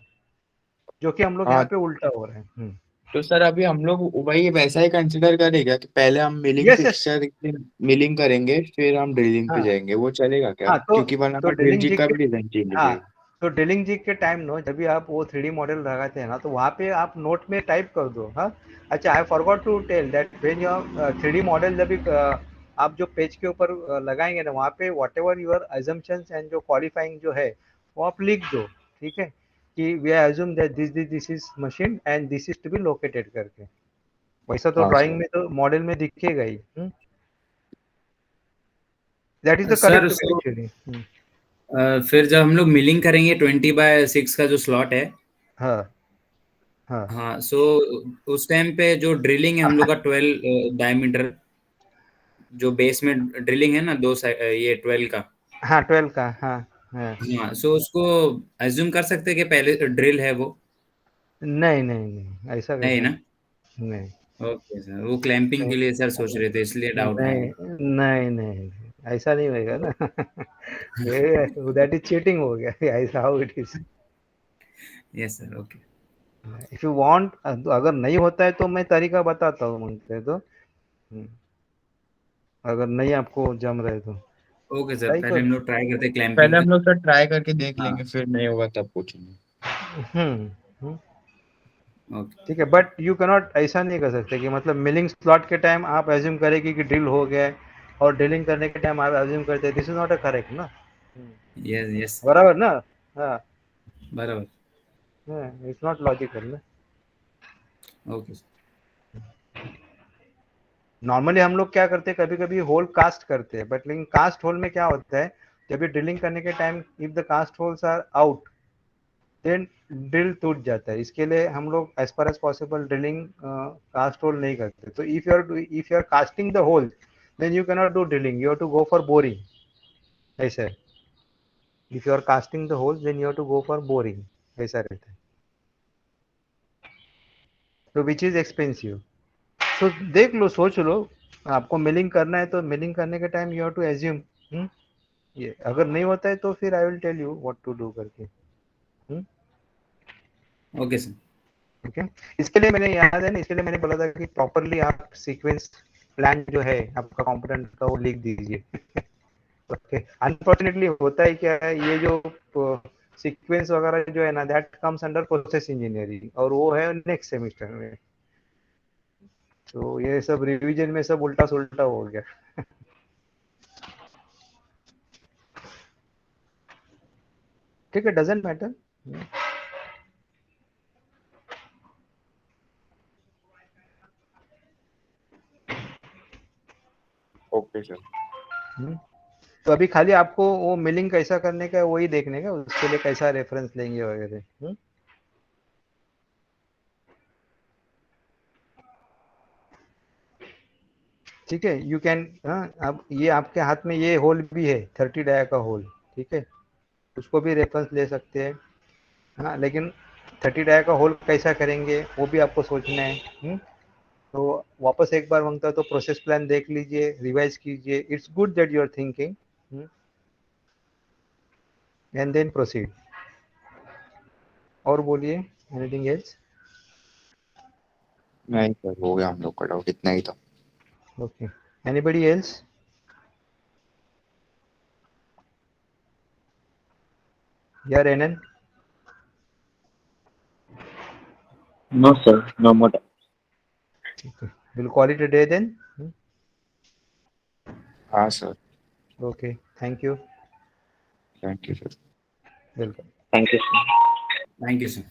जो कि हम लोग यहाँ पे उल्टा हो रहे हैं। तो सर अभी हम लोग वही वैसा ही कंसिडर करेगा कि पहले हम मिलिंग फिक्सचर मिलिंग करेंगे फिर हम ड्रिलिंग पे जाएंगे, वो चलेगा क्या? क्योंकि वरना ड्रिल जिग का भी डिजाइन चेंज हो जाएगा। तो ड्रिलिंग जिग के टाइम नो, जब भी आप वो 3D मॉडल लगाते हैं ना, तो वहाँ पे आप नोट में टाइप कर दो। हाँ, अच्छा, I forgot to tell that when your 3D model जब भी आप जो पेज के ऊपर लगाएंगे ना, वहाँ पे whatever your assumptions and जो क्वालिफाइंग जो है वो आप लिख दो, ठीक है, कि we assume that this is machine and this is to be located करके। वैसा तो ड्राइंग में तो मॉडल में दिखेगा ही। That is the correct actually. फिर जब हम लोग मिलिंग करेंगे 20/6 का जो स्लॉट है, हाँ, सो उस टाइम पे जो ड्रिलिंग है हम लोग का 12 डायमीटर, जो बेस में ड्रिलिंग है ना, ये 12 का, हाँ 12 का, हाँ, सो उसको अज्यूम कर सकते हैं कि पहले ड्रिल है वो? नहीं, ऐसा नहीं ना? नहीं। ओके सर, वो क्लैंपिंग के लिए सर सोच रहे थे, इसलिए डाउट है। नहीं, ऐसा नहीं होएगा ना। दैट इज चीटिंग हो गया, ऐसा how it is. Yes sir, okay. If you want, अगर नहीं होता है तो मैं तरीका बताता हूँ मांगते तो, अगर नहीं आपको जम रहे तो। ओके सर, पहले हम लोग ट्राई करते हैं क्लैंपिंग। पहले हम लोग सर ट्राई करके देख लेंगे, फिर नहीं होगा तब पूछेंगे। ठीक है, बट यू कैन नॉट, ऐसा नहीं कर सकते कि मतलब मिलिंग स्लॉट के टाइम आप एज्यूम करेंगे कि ड्रिल हो गया है, और ड्रिलिंग करने के टाइम आप एज्यूम करते हैं। This is not a correct ना। यस बराबर ना? हाँ, बराबर, इट्स नॉट लॉजिकल ना। ओके। नॉर्मली हम लोग क्या करते हैं, कभी कभी होल कास्ट करते हैं, बट लेकिन कास्ट होल में क्या होता है, जब भी ड्रिलिंग करने के time if the cast holes are out then drill टूट जाता है। इसके लिए हम लोग as far as possible drilling cast hole नहीं करते। तो if you are casting the hole then you can not do drilling, you have to go for boring, ऐसा है। If you are casting the hole then you have to go for boring, ऐसा रहता है। तो which is expensive. तो देख लो, सोच लो, आपको मिलिंग करना है तो मिलिंग करने के time you have to assume. ये अगर नहीं होता है तो फिर I will tell you what to do करके। Okay sir, okay. इसके लिए मैंने याद है ना, इसके लिए मैंने बोला था कि प्रॉपरली आप सीक्वेंस प्लान जो है आपका कंपोनेंट का वो लिख दीजिए। ओके। अनफॉर्चुनेटली होता है क्या है, ये जो सीक्वेंस वगैरह जो है ना, that comes under process engineering, और वो है नेक्स्ट सेमेस्टर में। तो ये सब रिवीजन में सब उल्टा सुल्टा हो गया। ठीक है, डजंट मैटर। Okay sir. तो अभी खाली आपको वो मिलिंग कैसा करने का है वही देखने का, उसके लिए कैसा रेफरेंस लेंगे वगैरह। ठीक है, यू कैन, अब ये आपके हाथ में ये होल भी है 30 डाया का होल, ठीक है, उसको भी रेफरेंस ले सकते हैं। हाँ, लेकिन 30 डाया का होल कैसा करेंगे वो भी आपको सोचना है। तो वापस एक बार मांगता है तो प्रोसेस प्लान देख लीजिए, रिवाइज कीजिए। It's good that you are thinking and then proceed. और बोलिए, एनीथिंग एल्स? नहीं सर, हो गया हम लोग का डाउट, इतना ही था। Okay, anybody else? यार एनन? No, sir. No more. We'll call it a day then. हाँ sir. Okay, thank you. Thank you sir. Welcome. Thank you, sir. Thank you sir.